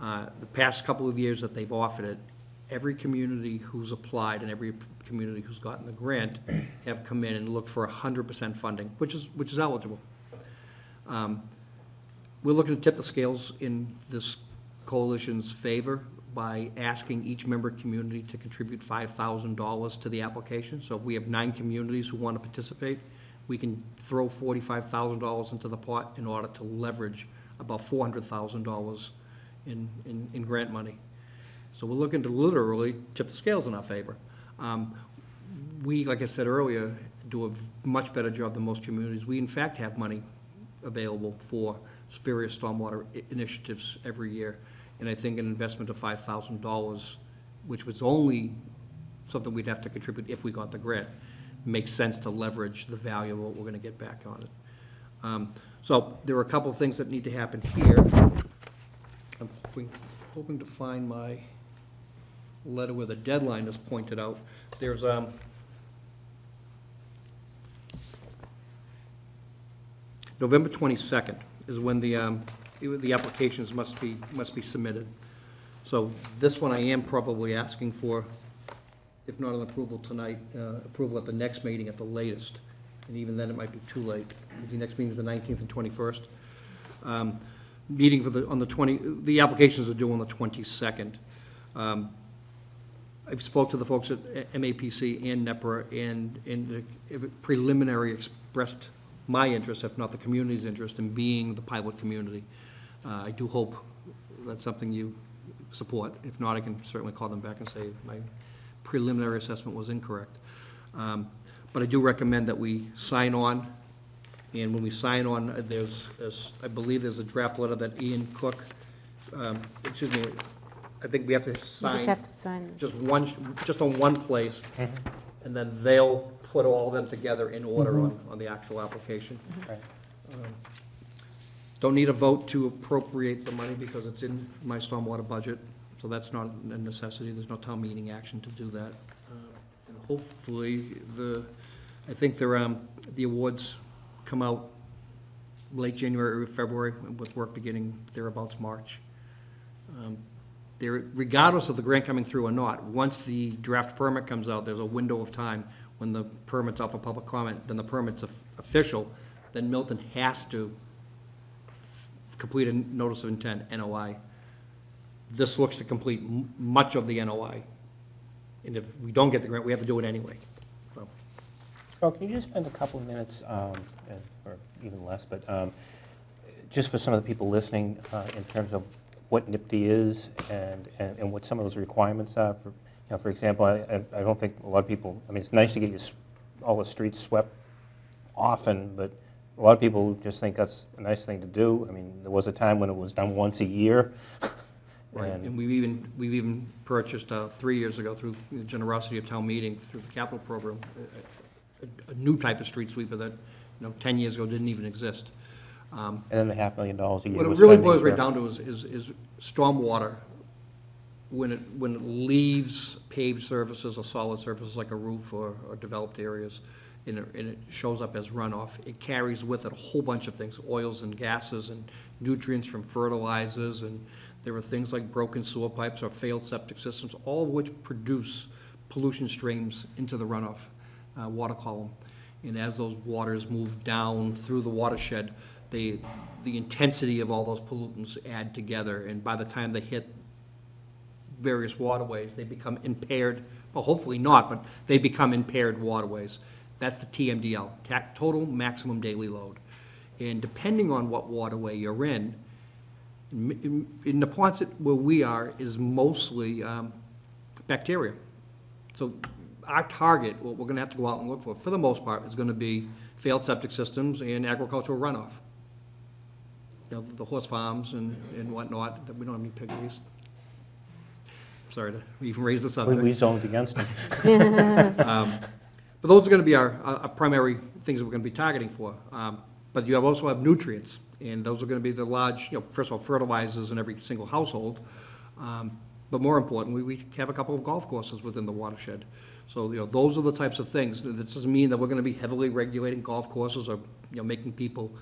The past couple of years that they've offered it, every community who's applied and every community who's gotten the grant have come in and looked for 100% funding, which is eligible. We're looking to tip the scales in this coalition's favor by asking each member community to contribute $5,000 to the application. So if we have 9 communities who want to participate, we can throw $45,000 into the pot in order to leverage about $400,000 in grant money. So we're looking to literally tip the scales in our favor. We, like I said earlier, do a much better job than most communities. We, in fact, have money available for various stormwater initiatives every year. And I think an investment of $5,000, which was only something we'd have to contribute if we got the grant, makes sense to leverage the value of what we're going to get back on it. So there are a couple of things that need to happen here. I'm hoping to find my letter where the deadline is pointed out. There's November 22nd is when the applications must be submitted. So this one I am probably asking for, if not an approval tonight, approval at the next meeting at the latest. and even then it might be too late. The next meeting is the 19th and 21st. Meeting for on the 20, the applications are due on the 22nd. I've spoke to the folks at MAPC and NEPRA, and preliminary expressed my interest, if not the community's interest, in being the pilot community. I do hope that's something you support. If not, I can certainly call them back and say my preliminary assessment was incorrect. But I do recommend that we sign on, and when we sign on, I believe there's a draft letter that Ian Cook, excuse me, I think we have to You just sign have to sign this. just on one place, and then they'll put all of them together in order on the actual application. Right. Don't need a vote to appropriate the money because it's in my stormwater budget, so that's not a necessity. There's no town meeting action to do that. And hopefully, I think the awards come out late January or February, with work beginning thereabouts March. Regardless of the grant coming through or not, once the draft permit comes out, there's a window of time when the permit's out for public comment, then the permit's official, then Milton has to complete a notice of intent, NOI. This looks to complete much of the NOI. And if we don't get the grant, we have to do it anyway. So, Carl, can you just spend a couple of minutes, or even less, but just for some of the people listening, in terms of what NIPD is and what some of those requirements are? For example, I don't think a lot of people, I mean, it's nice to get all the streets swept often, but a lot of people just think that's a nice thing to do. I mean, there was a time when it was done once a year. right, and we've even purchased 3 years ago, through the generosity of town meeting, through the capital program, a new type of street sweeper that, 10 years ago didn't even exist. And then the $500,000 a year. What it was really spending boils right for- down to is stormwater, when it leaves paved surfaces or solid surfaces like a roof or developed areas, and it shows up as runoff, it carries with it a whole bunch of things, oils and gases and nutrients from fertilizers, and there are things like broken sewer pipes or failed septic systems, all of which produce pollution streams into the runoff water column. And as those waters move down through the watershed, the intensity of all those pollutants add together, and by the time they hit various waterways, they become impaired, well, hopefully not, but they become impaired waterways. That's the TMDL, total maximum daily load. And depending on what waterway you're in Neponset, where we are, is mostly bacteria. So our target, what we're gonna have to go out and look for the most part, is gonna be failed septic systems and agricultural runoff. The horse farms and whatnot, that we don't have any piggeries. Sorry to even raise the subject. We zoned against them. But those are going to be our primary things that we're going to be targeting for. But you also have nutrients, and those are going to be the large, first of all, fertilizers in every single household. But more importantly, we have a couple of golf courses within the watershed. So, those are the types of things. That doesn't mean that we're going to be heavily regulating golf courses or, making people,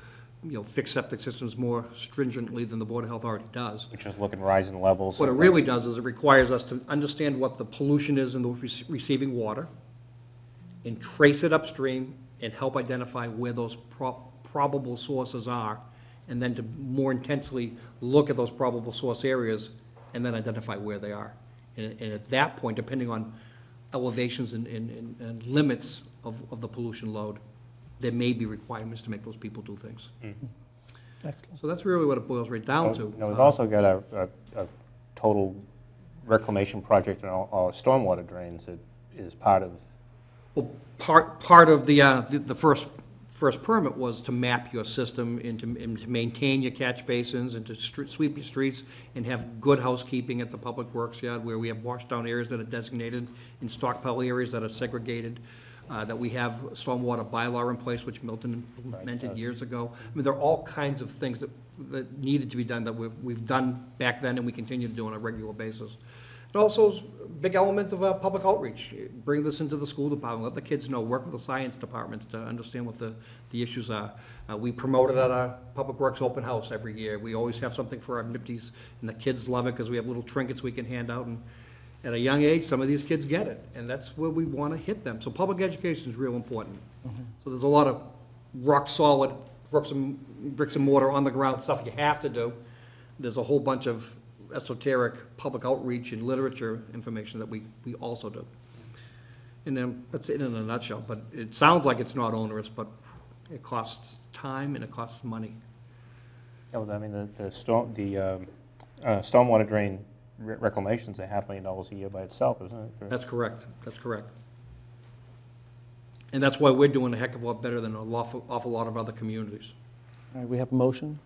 fix septic systems more stringently than the Board of Health already does. Which is looking rising levels. What it really does is it requires us to understand what the pollution is in the receiving water, and trace it upstream and help identify where those probable sources are, and then to more intensely look at those probable source areas and then identify where they are. And at that point, depending on elevations and limits of the pollution load, there may be requirements to make those people do things. Excellent. So that's really what it boils right down to. Now, we've also got a total reclamation project and all stormwater drains that is part of. Well, part of the first permit was to map your system and to maintain your catch basins and to sweep your streets and have good housekeeping at the public works yard, where we have washdown areas that are designated and stockpile areas that are segregated, that we have stormwater bylaw in place, which Milton implemented years ago. I mean, there are all kinds of things that needed to be done that we've done back then and we continue to do on a regular basis. It also is a big element of public outreach. Bring this into the school department, let the kids know, work with the science departments to understand what the issues are. We promote it at our Public Works open house every year. We always have something for our NIPDs, and the kids love it because we have little trinkets we can hand out. And at a young age, some of these kids get it, and that's where we want to hit them. So public education is real important. So there's a lot of rock-solid bricks and mortar on the ground stuff you have to do. There's a whole bunch of esoteric public outreach and literature information that we also do. And then, that's it in a nutshell, but it sounds like it's not onerous, but it costs time and it costs money. Oh, I mean, the stormwater drain reclamation's a $500,000 a year by itself, isn't it? That's correct, that's correct. And that's why we're doing a heck of a lot better than an awful lot of other communities. All right, we have a motion.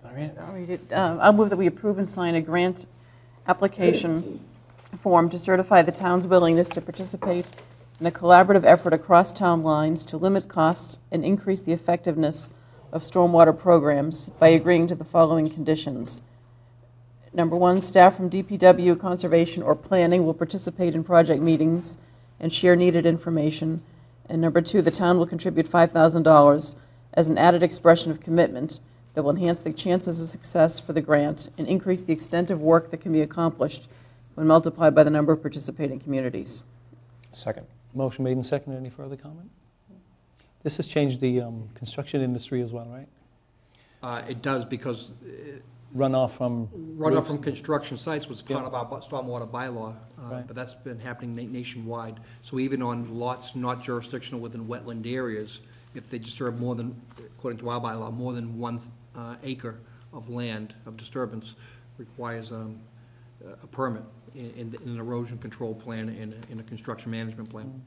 I'll read it. I'll move that we approve and sign a grant application form to certify the town's willingness to participate in a collaborative effort across town lines to limit costs and increase the effectiveness of stormwater programs by agreeing to the following conditions. Number one, staff from DPW, Conservation, or Planning will participate in project meetings and share needed information. And number two, the town will contribute $5,000 as an added expression of commitment that will enhance the chances of success for the grant and increase the extent of work that can be accomplished when multiplied by the number of participating communities. Second. Motion made and seconded. Any further comment? This has changed the construction industry as well, right? It does, because Runoff from runoff from roofs. construction sites was part Yeah. of our stormwater bylaw, Right. but that's been happening nationwide. So even on lots not jurisdictional within wetland areas, if they disturb more than, according to our bylaw, more than 1 acre of land of disturbance, requires a permit in an erosion control plan and in a construction management plan.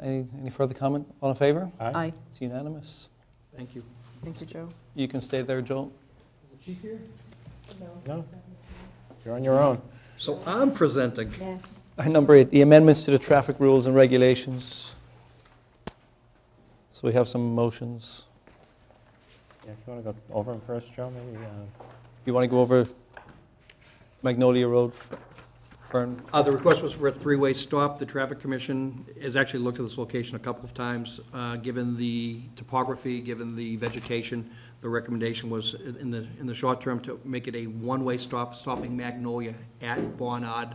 Any further comment? All in favor? Aye. It's unanimous. Thank you. Thank you, Joe. You can stay there, Joel. No? You're on your own. So I'm presenting. Yes. Number 8, the amendments to the traffic rules and regulations. So we have some motions. Yeah, if you want to go over them first, Joe, maybe? You want to go over Magnolia Road, Fern? The request was for a three-way stop. The Traffic Commission has actually looked at this location a couple of times. Given the topography, given the vegetation, the recommendation was in the short term to make it a one-way stop, stopping Magnolia at Barnard,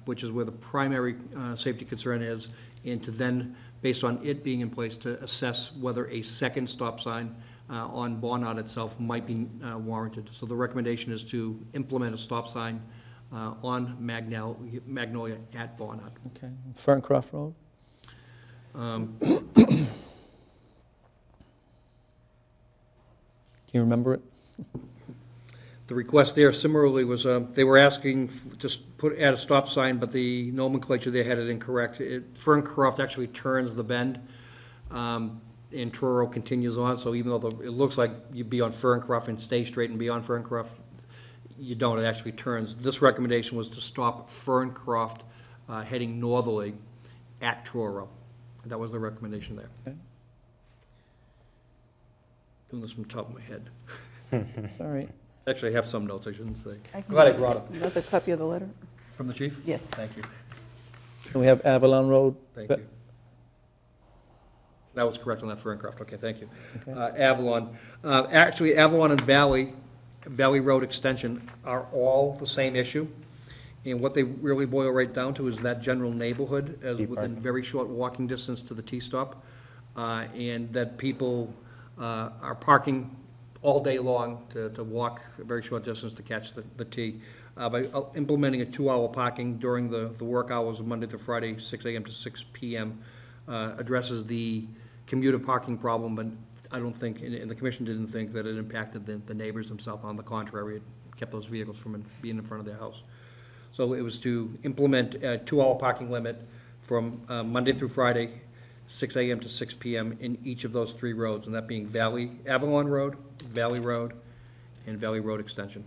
which is where the primary safety concern is, and to then, based on it being in place, to assess whether a second stop sign on Barnard itself might be warranted. So the recommendation is to implement a stop sign on Magnolia at Barnard. Okay. Ferncroft Road? Um, Can you remember it? The request there similarly was, they were asking to add a stop sign, but the nomenclature they had it incorrect. Ferncroft actually turns the bend, and Truro continues on, so even though it looks like you'd be on Ferncroft and stay straight and be on Ferncroft, you don't, it actually turns. This recommendation was to stop Ferncroft heading northerly at Truro. That was the recommendation there. Okay. Doing this from the top of my head. It's all right. Actually, I have some notes, I shouldn't say. I can- Glad I brought them. You got the copy of the letter? From the chief? Yes. Thank you, And we have Avalon Road. thank you. That was correct on that Ferncroft, okay, thank you. Okay. Avalon, actually, Avalon and Valley Road Extension are all the same issue. And what they really boil right down to is that general neighborhood as Deep within parking. very short walking distance to the T-stop. And that people are parking all day long to walk a very short distance to catch the T. By implementing a 2-hour parking during the work hours of Monday through Friday, 6 a.m. to 6 p.m., addresses the commuter parking problem, but I don't think, and the commission didn't think that it impacted the neighbors themselves. On the contrary, it kept those vehicles from being in front of their house. So it was to implement a 2-hour parking limit from Monday through Friday, 6 a.m. to 6 p.m. in each of those 3 roads, and that being Avalon Road, Valley Road, and Valley Road Extension,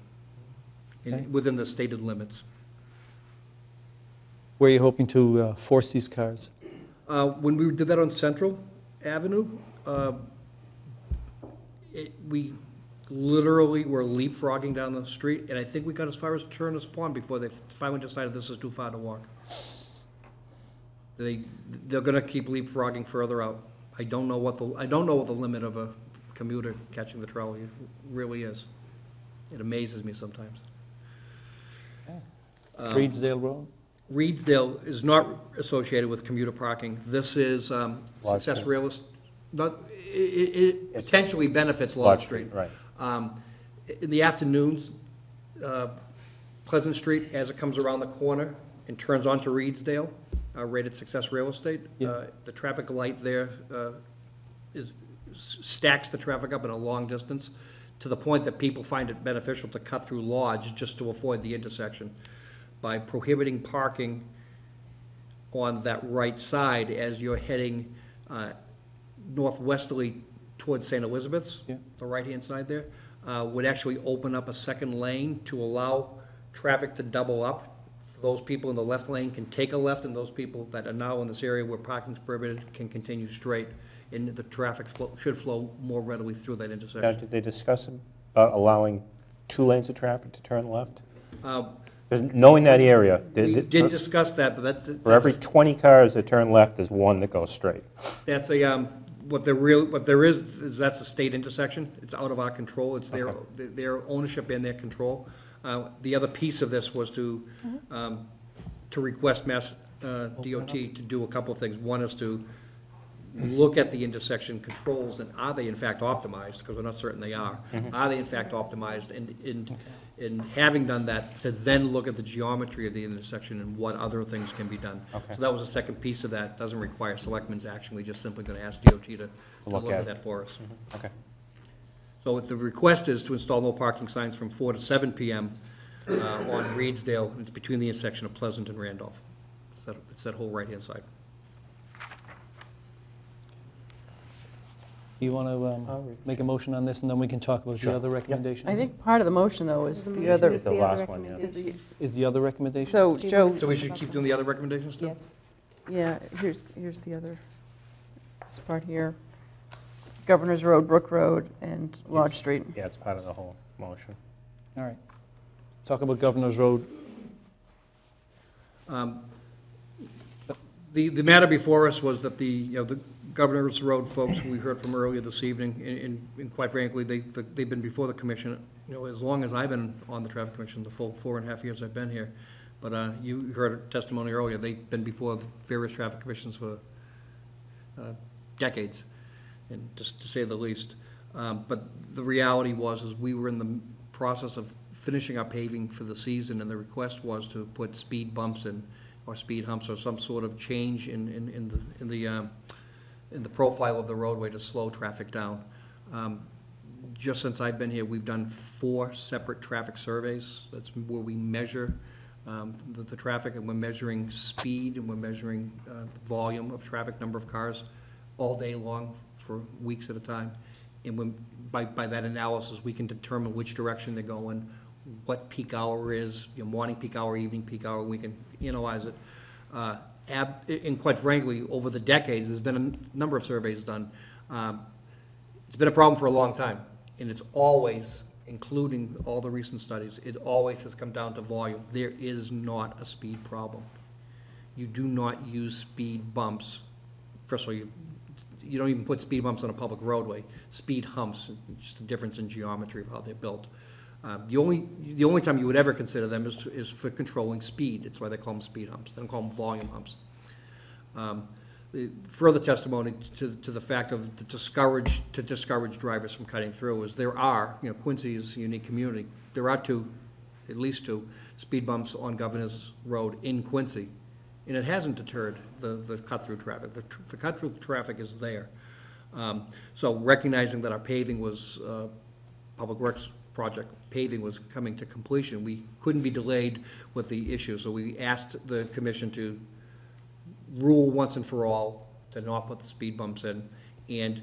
Okay. within the stated limits. Where are you hoping to force these cars? When we did that on Central Avenue, we literally were leapfrogging down the street, and I think we got as far as Turner's Pond before they finally decided this is too far to walk. They're gonna keep leapfrogging further out. I don't know what the limit of a commuter catching the trolley really is. It amazes me sometimes. Freedsdale Road? Reedsdale is not associated with commuter parking. This is Success Street. Real Estate, it potentially benefits Lodge Street. Right. In the afternoons, Pleasant Street, as it comes around the corner and turns onto Reedsdale, rated Success Real Estate, Yeah. the traffic light there stacks the traffic up in a long distance, to the point that people find it beneficial to cut through Lodge just to avoid the intersection. By prohibiting parking on that right side as you're heading northwesterly towards St. Elizabeth's, Yeah. the right-hand side there, would actually open up a second lane to allow traffic to double up. Those people in the left lane can take a left, and those people that are now in this area where parking is prohibited can continue straight, and the traffic should flow more readily through that Now, intersection. did they discuss about allowing 2 lanes of traffic to turn left? 'Cause knowing that area, We did discuss that, but that's. for every 20 cars that turn left, there's 1 that goes straight. That's what there is that's a state intersection. It's out of our control. It's their ownership and their control. The other piece of this was to request Mass DOT to do a couple of things. One is to look at the intersection controls, and are they in fact optimized? Because we're not certain they are. Are they in fact optimized? And in having done that, to then look at the geometry of the intersection and what other things can be done. Okay. So that was the second piece of that. Doesn't require selectmen's action. We're just simply going to ask DOT to Look look at at it. that for us. Okay. So what the request is to install no parking signs from 4 to 7 PM on Reedsdale. It's between the intersection of Pleasant and Randolph. It's that whole right-hand side. You want to make a motion on this, and then we can talk about the Sure. other recommendations? I think part of the motion, though, is The the motion other, is The the last other one, yeah. recommendations. Is the other recommendation? so, Joe, So we should keep doing the other recommendations still? Yes. yeah, here's the other, this part here. Governor's Road, Brook Road, and Lodge Street. Yeah, it's part of the whole motion. All right. Talk about Governor's Road. The matter before us was that the Governor's Road folks, who we heard from earlier this evening, and quite frankly, they've been before the commission, as long as I've been on the traffic commission, the full 4.5 years I've been here. But you heard a testimony earlier, they've been before various traffic commissions for decades, and just to say the least. But the reality is we were in the process of finishing our paving for the season, and the request was to put speed bumps in, or speed humps, or some sort of change in the profile of the roadway to slow traffic down. Just since I've been here, we've done 4 separate traffic surveys. That's where we measure the traffic, and we're measuring speed, and we're measuring volume of traffic, number of cars, all day long for weeks at a time. And by that analysis, we can determine which direction they're going, what peak hour is, morning peak hour, evening peak hour. We can analyze it. And quite frankly, over the decades, there's been a number of surveys done. It's been a problem for a long time, and it's always, including all the recent studies, it always has come down to volume. There is not a speed problem. You do not use speed bumps. First of all, you don't even put speed bumps on a public roadway. Speed humps, just a difference in geometry of how they're built. The only time you would ever consider them is for controlling speed. That's why they call them speed humps. They don't call them volume humps. The further testimony to the fact of to discourage drivers from cutting through is there are, Quincy is a unique community. There are at least two speed bumps on Governor's Road in Quincy, and it hasn't deterred the cut-through traffic. The cut-through traffic is there. So recognizing that our paving was, Public Works project paving was coming to completion, we couldn't be delayed with the issue, so we asked the commission to rule once and for all to not put the speed bumps in,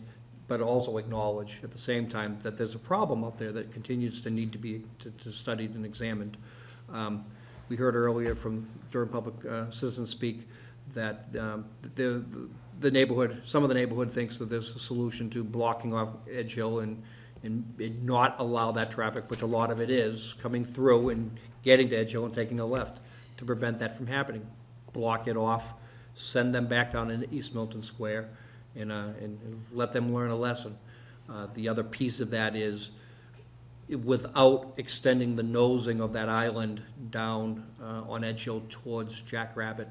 but also acknowledge at the same time that there's a problem out there that continues to need to be studied and examined. We heard earlier during public citizen speak that the neighborhood, some of the neighborhood thinks that there's a solution to blocking off Edge Hill and not allow that traffic, which a lot of it is, coming through and getting to Edge Hill and taking a left, to prevent that from happening. Block it off, send them back down into East Milton Square, and let them learn a lesson. The other piece of that is without extending the nosing of that island down on Edge Hill towards Jackrabbit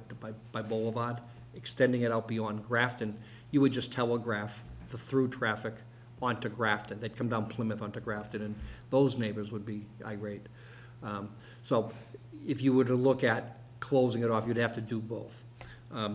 by Boulevard, extending it out beyond Grafton, you would just telegraph the through traffic onto Grafton. They'd come down Plymouth onto Grafton, and those neighbors would be irate. So if you were to look at closing it off, you'd have to do both.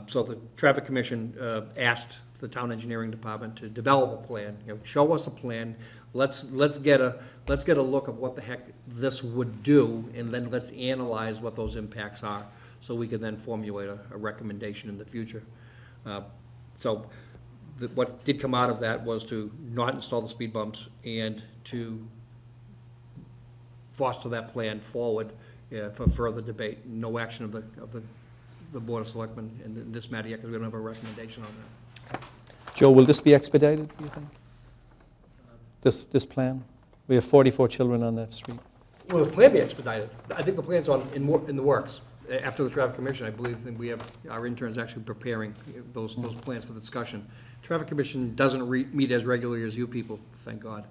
So the Traffic Commission asked the Town Engineering Department to develop a plan, show us a plan. Let's get a look at what the heck this would do, and then let's analyze what those impacts are, so we can then formulate a recommendation in the future. What did come out of that was to not install the speed bumps and to foster that plan forward for further debate. No action of the Board of Selectmen in this matter yet, because we don't have a recommendation on that. Joe, will this be expedited, do you think? This plan? We have 44 children on that street. Will the plan be expedited? I think the plan's in the works. After the Traffic Commission, I believe that we have our interns actually preparing those plans for discussion. Traffic Commission doesn't meet as regularly as you people, thank God.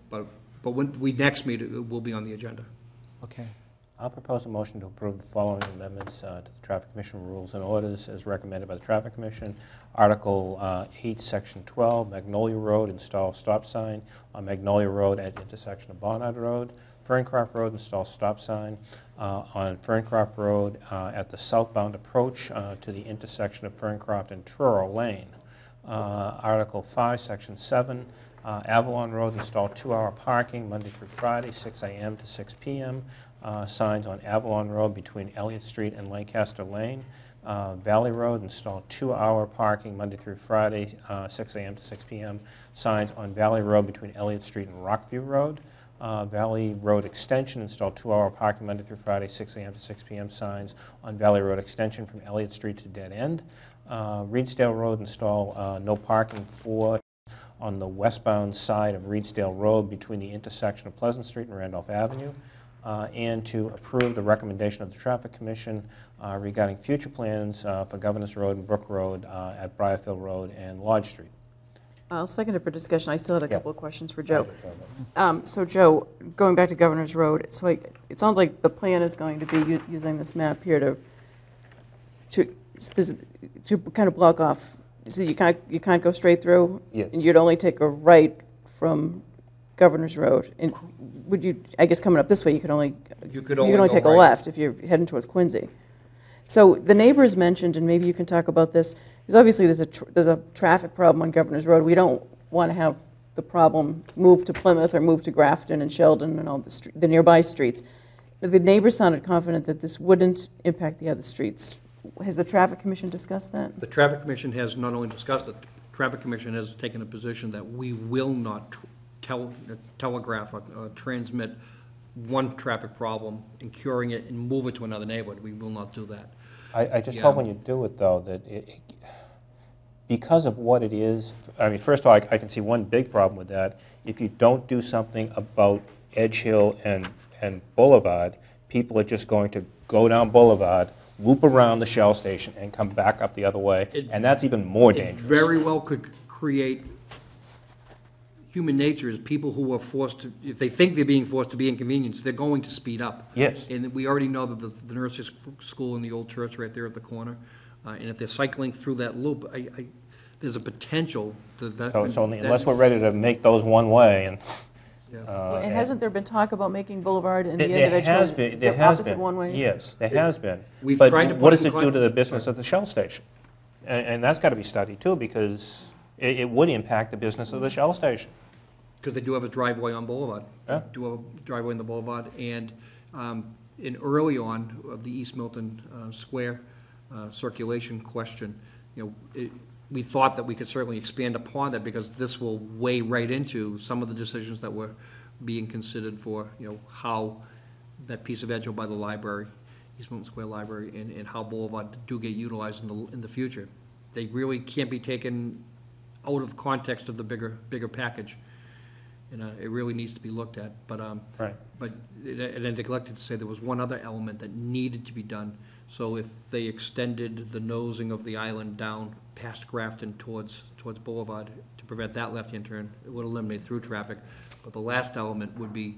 But when we next meet, it will be on the agenda. Okay. I'll propose a motion to approve the following amendments to the Traffic Commission rules and orders as recommended by the Traffic Commission. Article 8, Section 12, Magnolia Road, install stop sign on Magnolia Road at intersection of Barnard Road. Ferncroft Road, install stop sign on Ferncroft Road at the southbound approach to the intersection of Ferncroft and Truro Lane. Article 5, Section 7, Avalon Road, install 2-hour parking Monday through Friday, 6 a.m. to 6 p.m. Signs on Avalon Road between Elliott Street and Lancaster Lane. Valley Road, install 2-hour parking Monday through Friday, 6 a.m. to 6 p.m. Signs on Valley Road between Elliott Street and Rockview Road. Valley Road Extension, install 2-hour parking Monday through Friday, 6 a.m. to 6 p.m. Signs on Valley Road Extension from Elliott Street to Dead End. Reedsdale Road, install no parking on the westbound side of Reedsdale Road between the intersection of Pleasant Street and Randolph Avenue. And to approve the recommendation of the Traffic Commission regarding future plans for Governors Road and Brook Road at Briarfield Road and Lodge Street. I'll second it for discussion. I still had a couple of questions for Joe. So Joe, going back to Governor's Road, so it sounds like the plan is going to be using this map here to kind of block off. So you can't go straight through? Yes. And you'd only take a right from Governor's Road. And would you, I guess coming up this way, you could only take a left if you're heading towards Quincy. So the neighbors mentioned, and maybe you can talk about this, because obviously there's a traffic problem on Governor's Road. We don't want to have the problem move to Plymouth or move to Grafton and Sheldon and all the nearby streets. The neighbors sounded confident that this wouldn't impact the other streets. Has the Traffic Commission discussed that? The Traffic Commission has not only discussed it, the Traffic Commission has taken a position that we will not telegraph or transmit one traffic problem and curing it and move it to another neighborhood. We will not do that. I just hope when you do it, though, that because of what it is, I mean, first of all, I can see one big problem with that. If you don't do something about Edge Hill and Boulevard, people are just going to go down Boulevard, loop around the Shell station, and come back up the other way, and that's even more dangerous. It very well could create human nature is people who are forced to, if they think they're being forced to be inconvenienced, they're going to speed up. Yes. And we already know that the nurses' school in the old church right there at the corner, and if they're cycling through that loop, there's a potential that. So unless we're ready to make those one way, and. Yeah. And hasn't there been talk about making Boulevard and the There individual has been. There has opposite been. one-ways? Yes, there has been. We've But tried to what put does it do to the business of the Shell station? And that's got to be studied too, because it would impact the business of the Shell station. Because they do have a driveway on Boulevard. Yeah. Do have a driveway on the Boulevard, and in early on, the East Milton Square circulation question, we thought that we could certainly expand upon that, because this will weigh right into some of the decisions that were being considered for, how that piece of Edgeo by the library, East Milton Square Library, and how Boulevard do get utilized in the future. They really can't be taken out of context of the bigger package. And it really needs to be looked at, but Right. But it neglected to say there was one other element that needed to be done. So if they extended the nosing of the island down past Grafton towards Boulevard to prevent that left-hand turn, it would eliminate through traffic. But the last element would be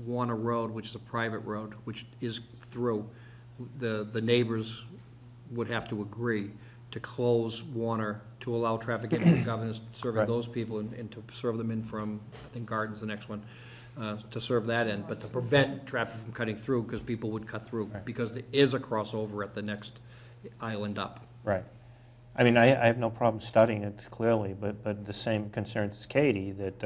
Warner Road, which is a private road, which is through. The neighbors would have to agree to close Warner, to allow traffic in from Governors, serving Right. those people, and to serve them in from, I think Gardens, the next one, to serve that end, but to prevent traffic from cutting through, because people would cut through, Right. because there is a crossover at the next island up. Right. I mean, I have no problem studying it clearly, but the same concerns as Katie, that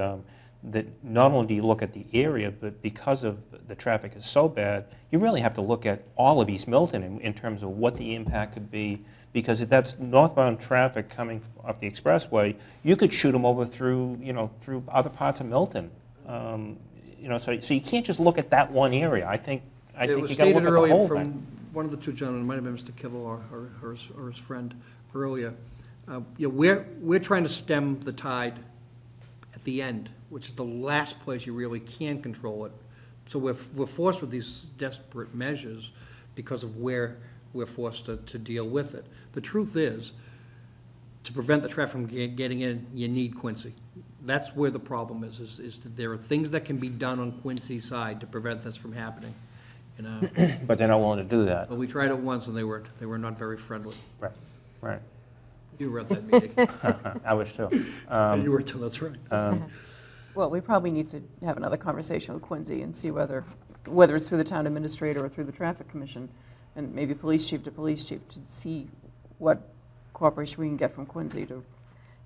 not only do you look at the area, but because of the traffic is so bad, you really have to look at all of East Milton in terms of what the impact could be, because if that's northbound traffic coming off the expressway, you could shoot them over through, through other parts of Milton. So you can't just look at that one area. I think you got to look at the whole It was stated earlier thing. from one of the two gentlemen, it might have been Mr. Kibble or his friend earlier, we're trying to stem the tide at the end, which is the last place you really can control it. So we're forced with these desperate measures because of where we're forced to deal with it. The truth is, to prevent the traffic from getting in, you need Quincy. That's where the problem is that there are things that can be done on Quincy's side to prevent this from happening. But they're not willing to do that. But we tried it once, and they were not very friendly. Right, right. You were at that meeting. I wish too. You were too, that's right. Well, we probably need to have another conversation with Quincy and see whether it's through the town administrator or through the traffic commission, and maybe police chief to see what cooperation we can get from Quincy to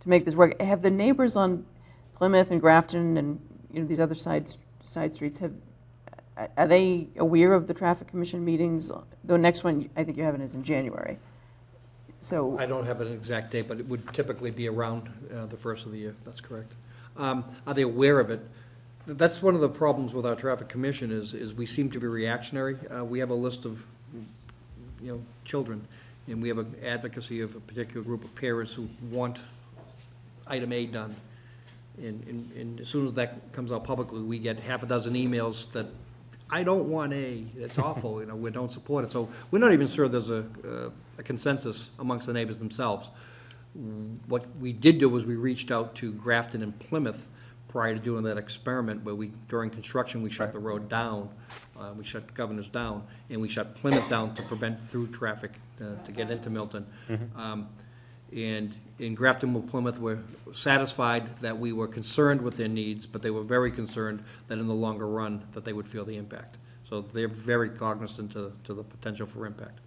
make this work. Have the neighbors on Plymouth and Grafton and these other side streets, are they aware of the traffic commission meetings? The next one I think you're having is in January. So I don't have an exact date, but it would typically be around the first of the year, that's correct. Are they aware of it? That's one of the problems with our traffic commission is we seem to be reactionary. We have a list of, children, and we have an advocacy of a particular group of parents who want item A done. And as soon as that comes out publicly, we get half a dozen emails that, I don't want A, that's awful, we don't support it. So we're not even sure there's a consensus amongst the neighbors themselves. What we did do was we reached out to Grafton and Plymouth prior to doing that experiment, where during construction, we shut the road down, we shut Governors down, and we shut Plymouth down to prevent through traffic to get into Milton. And in Grafton and Plymouth were satisfied that we were concerned with their needs, but they were very concerned that in the longer run, that they would feel the impact. So they're very cognizant to the potential for impact.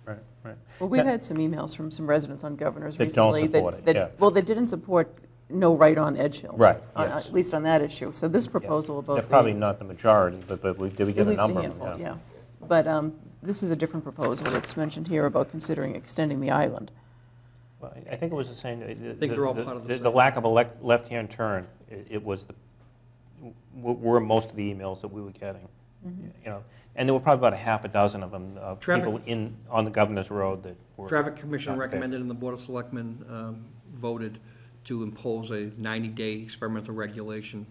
Right, right. well, we've had some emails from some residents on Governors That don't recently support it, yeah. well, that didn't support no right on Edge Hill. Right, yes. At least on that issue. So this proposal about They're probably not the majority, but did we get at a least a number of them? handful, yeah. But this is a different proposal that's mentioned here about considering extending the island. Well, I think it was the same. I think they're all part of the the same. lack of a left-hand turn, it was were most of the emails that we were getting. And there were probably about a half a dozen of them, Traffic- people on the Governor's Road that were. Traffic Commission not recommended and the Board of Selectmen voted to impose a 90-day experimental regulation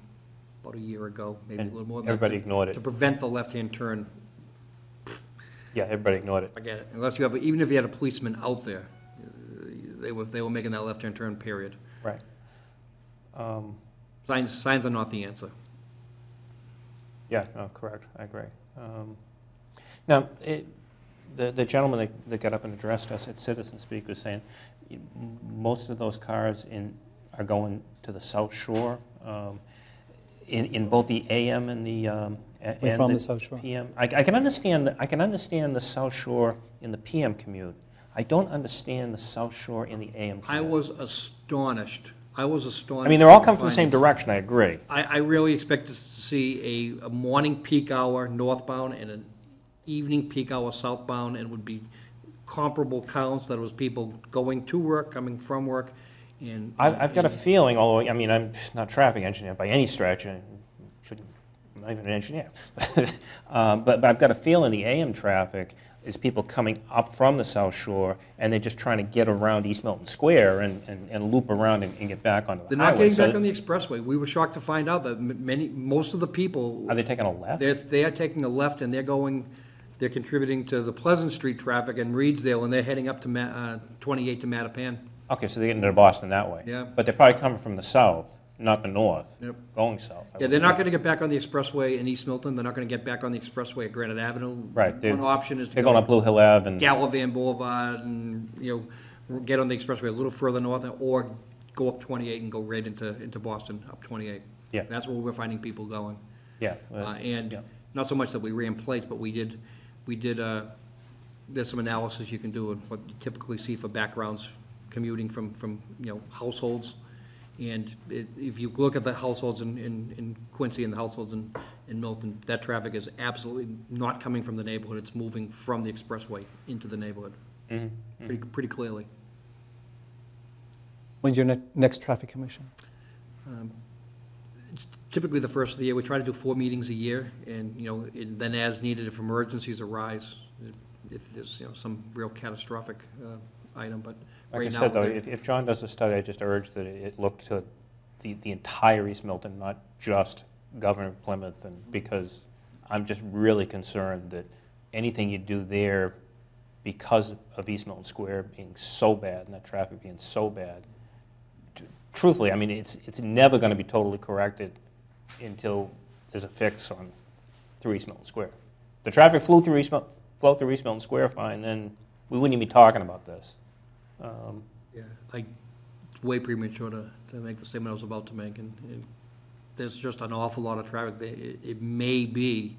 about a year ago, maybe a And little more than that. everybody ignored it. To prevent the left-hand turn. Yeah, everybody ignored it. Forget it. Unless you have, even if you had a policeman out there, they were making that left-hand turn, period. Right. Signs are not the answer. Yeah, no, correct, I agree. Now, the gentleman that got up and addressed us at Citizen Speak was saying most of those cars are going to the South Shore, in both the AM and the From the South Shore. PM. I can understand the South Shore in the PM commute. I don't understand the South Shore in the AM commute. I was astonished. I mean, they're all at coming from the same findings. direction, I agree. I really expect to see a morning peak hour northbound and an evening peak hour southbound, and it would be comparable counts, that it was people going to work, coming from work, and. I've got a feeling, although, I mean, I'm not a traffic engineer by any stretch, and I'm not even an engineer. But I've got a feeling the AM traffic is people coming up from the South Shore, and they're just trying to get around East Milton Square and loop around and get back onto the They're not highway. getting back on the expressway. We were shocked to find out that most of the people. Are they taking a left? They are taking a left, and they're contributing to the Pleasant Street traffic in Reedsdale, and they're heading up to 28 to Mattapan. Okay, so they're getting to Boston that way. Yeah. But they're probably coming from the south. not the north, Yep. going south. Yeah, they're not going to get back on the expressway in East Milton. They're not going to get back on the expressway at Granite Avenue. Right, they're- One option is to They're going go up Blue Hill Ave and, Gallivan Boulevard and, get on the expressway a little further north, or go up 28 and go right into Boston, up 28. Yeah. That's where we're finding people going. yeah. And yeah. not so much that we ran plates, but we did, there's some analysis you can do of what you typically see for backgrounds commuting from households. And if you look at the households in Quincy and the households in Milton, that traffic is absolutely not coming from the neighborhood. It's moving from the expressway into the neighborhood, pretty clearly. When's your next traffic commission? It's typically the first of the year. We try to do 4 meetings a year, and, and then as needed, if emergencies arise, if there's, some real catastrophic item, but Like right I now. said, though, if John does a study, I just urge that it look to the entire East Milton, not just Governor Plymouth, and because I'm just really concerned that anything you do there, because of East Milton Square being so bad and that traffic being so bad, truthfully, I mean, it's never going to be totally corrected until there's a fix through East Milton Square. If the traffic flowed through East Milton Square, fine, then we wouldn't even be talking about this. Yeah, it's way premature to make the statement I was about to make, and there's just an awful lot of traffic. It may be,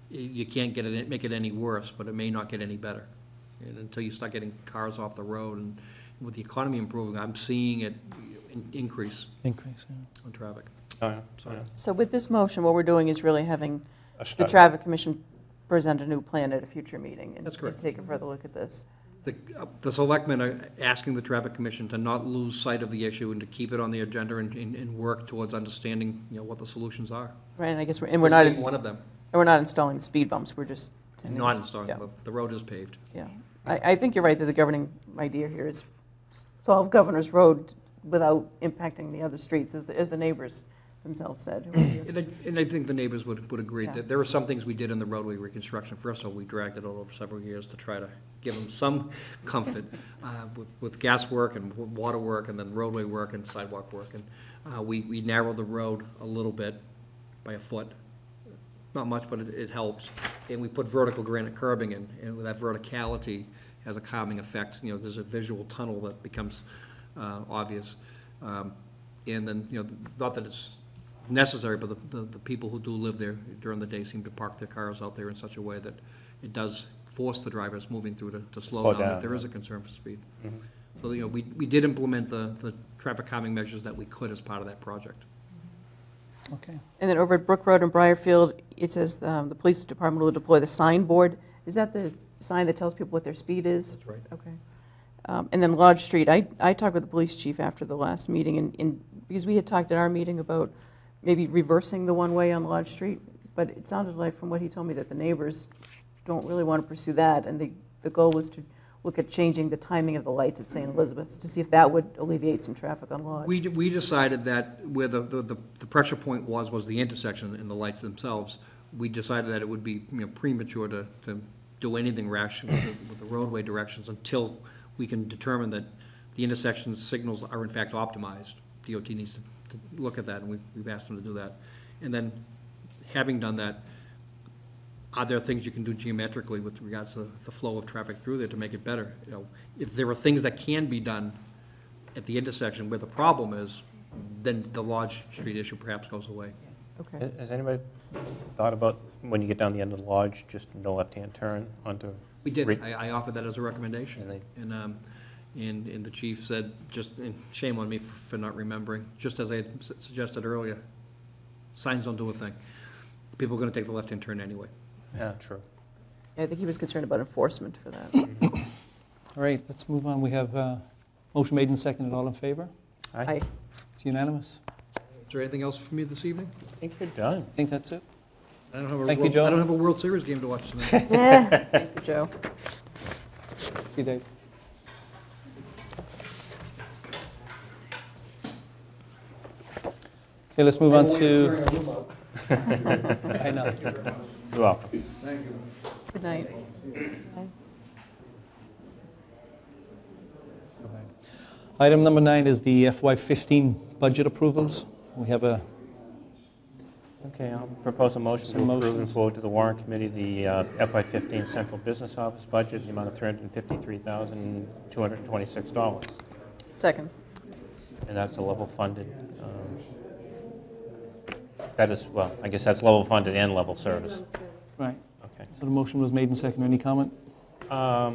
you can't make it any worse, but it may not get any better. And until you start getting cars off the road, and with the economy improving, I'm seeing it increase Increase, yeah. on traffic. Oh, yeah. Sorry. So with this motion, what we're doing is really having A the study. Traffic Commission present a new plan at a future meeting. That's correct. And take a further look at this. The selectmen are asking the traffic commission to not lose sight of the issue and to keep it on the agenda and work towards understanding, what the solutions are. Right, and I guess we're This not, being one of them, installing the speed bumps, we're just. saying not this- installing, yeah, but the road is paved. Yeah, I think you're right that the governing idea here is solve Governor's Road without impacting the other streets, as the neighbors themselves said. And I think the neighbors would agree Yeah. that there were some things we did in the roadway reconstruction. First of all, we dragged it over several years to try to give them some comfort with gas work and water work and then roadway work and sidewalk work. And we narrowed the road a little bit by a foot. Not much, but it helps. And we put vertical granite curbing in, and with that verticality has a calming effect. There's a visual tunnel that becomes obvious. And then, not that it's necessary, but the people who do live there during the day seem to park their cars out there in such a way that it does force the drivers moving through to slow down if there is a concern for speed. So, we did implement the traffic calming measures that we could as part of that project. Okay. And then over at Brook Road and Briarfield, it says the police department will deploy the signboard. Is that the sign that tells people what their speed is? That's right. Okay. And then Lodge Street, I talked with the police chief after the last meeting, and because we had talked at our meeting about maybe reversing the one-way on Lodge Street, but it sounded like from what he told me that the neighbors don't really want to pursue that, and the goal was to look at changing the timing of the lights at St. Elizabeth's to see if that would alleviate some traffic on Lodge. We decided that where the pressure point was the intersection and the lights themselves. We decided that it would be premature to do anything rash with the roadway directions until we can determine that the intersection signals are in fact optimized. DOT needs to look at that, and we've asked them to do that. And then, having done that, are there things you can do geometrically with regards to the flow of traffic through there to make it better? If there are things that can be done at the intersection where the problem is, then the Lodge Street issue perhaps goes away. Okay. Has anybody thought about, when you get down the end of the lodge, just no left-hand turn onto? We did. I offered that as a recommendation. And And the chief said, and shame on me for not remembering, just as I had suggested earlier, signs don't do a thing. People are going to take the left-hand turn anyway. Yeah, true. I think he was concerned about enforcement for that. All right, let's move on. We have motion made and seconded. All in favor? Aye. It's unanimous. Is there anything else for me this evening? I think you're done. I think that's it. I don't have a Thank you, Joe. I don't have a World Series game to watch tonight. Thank you, Joe. See you, Dave. Okay, let's move on to. I know. You're welcome. Good night. Item number 9 is the FY15 budget approvals. We have a, Okay, I'll propose a motion to Some approve and motions. forward to the warrant committee the FY15 Central Business Office budget in the amount of $353,226. Second. And that's a level funded, that is, well, I guess that's level funded and level service. right, Okay. so the motion was made and seconded. Any comment? I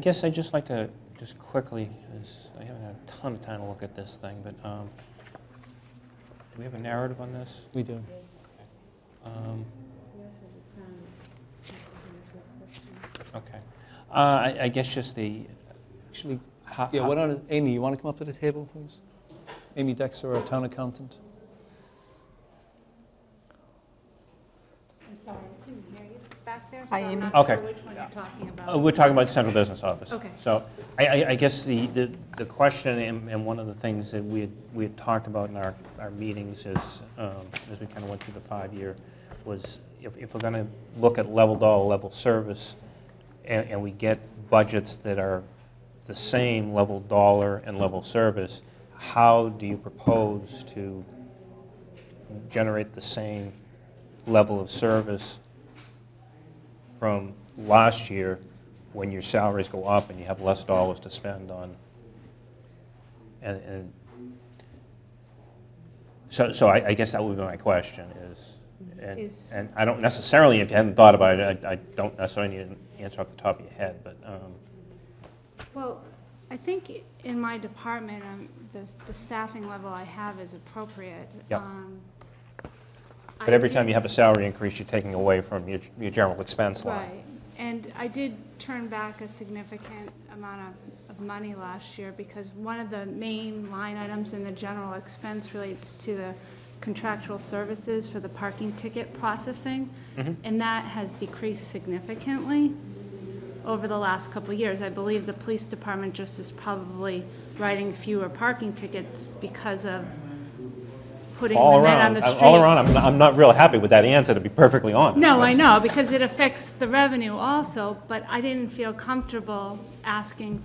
guess I'd just like to, just quickly, 'cause I haven't had a ton of time to look at this thing, but do we have a narrative on this? We do. Okay. I guess just the, Actually, how- yeah, how- why don't, Amy, you want to come up to the table, please? Amy Dexter, our town accountant. I'm sorry, I couldn't hear you back there, so Hi, I'm Amy. not Okay. sure which one you're talking about. We're talking about central business office. Okay. So I guess the question and one of the things that we had talked about in our meetings is, as we kind of went through the 5-year, was if we're going to look at level dollar, level service, and we get budgets that are the same level dollar and level service, how do you propose to generate the same level of service from last year when your salaries go up and you have less dollars to spend on? And so I guess that would be my question and I don't necessarily, if you haven't thought about it, I don't necessarily need an answer off the top of your head, but Well, I think in my department, the staffing level I have is appropriate. Yep. I but every did- time you have a salary increase, you're taking away from your general expense line. Right, and I did turn back a significant amount of money last year because one of the main line items in the general expense relates to the contractual services for the parking ticket processing, and that has decreased significantly over the last couple of years. I believe the police department just is probably writing fewer parking tickets because of putting the men on the street. All around, I'm not real happy with that answer, to be perfectly honest. No, I know, because it affects the revenue also, but I didn't feel comfortable asking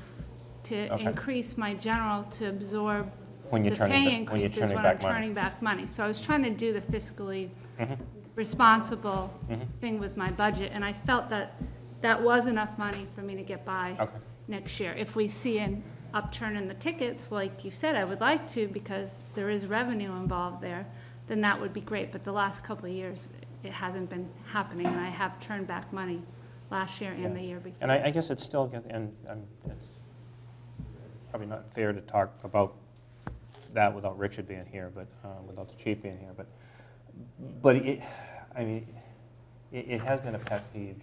to Okay. increase my general to absorb When you're the turning pay ba- when you're increases turning when I'm back money. turning back money. So I was trying to do the fiscally Mm-hmm. responsible thing with my budget, and I felt that that was enough money for me to get by Okay. next year. If we see an upturn in the tickets, like you said, I would like to, because there is revenue involved there, then that would be great. But the last couple of years, it hasn't been happening, and I have turned back money last year and the year before. And I guess it's still, and it's probably not fair to talk about that without Richard being here, but without the chief being here, but it has been a pet peeve,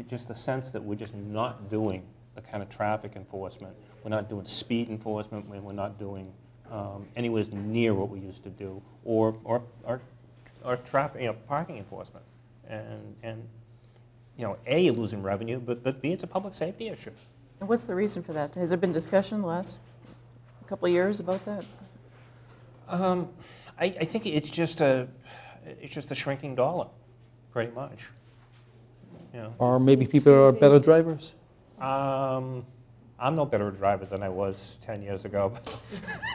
just the sense that we're just not doing the kind of traffic enforcement. We're not doing speed enforcement, we're not doing anywhere near what we used to do, or traffic, parking enforcement. And A, you're losing revenue, but B, it's a public safety issue. And what's the reason for that? Has there been discussion the last couple of years about that? I think it's just a shrinking dollar, pretty much. Or maybe people are better drivers? I'm no better a driver than I was 10 years ago,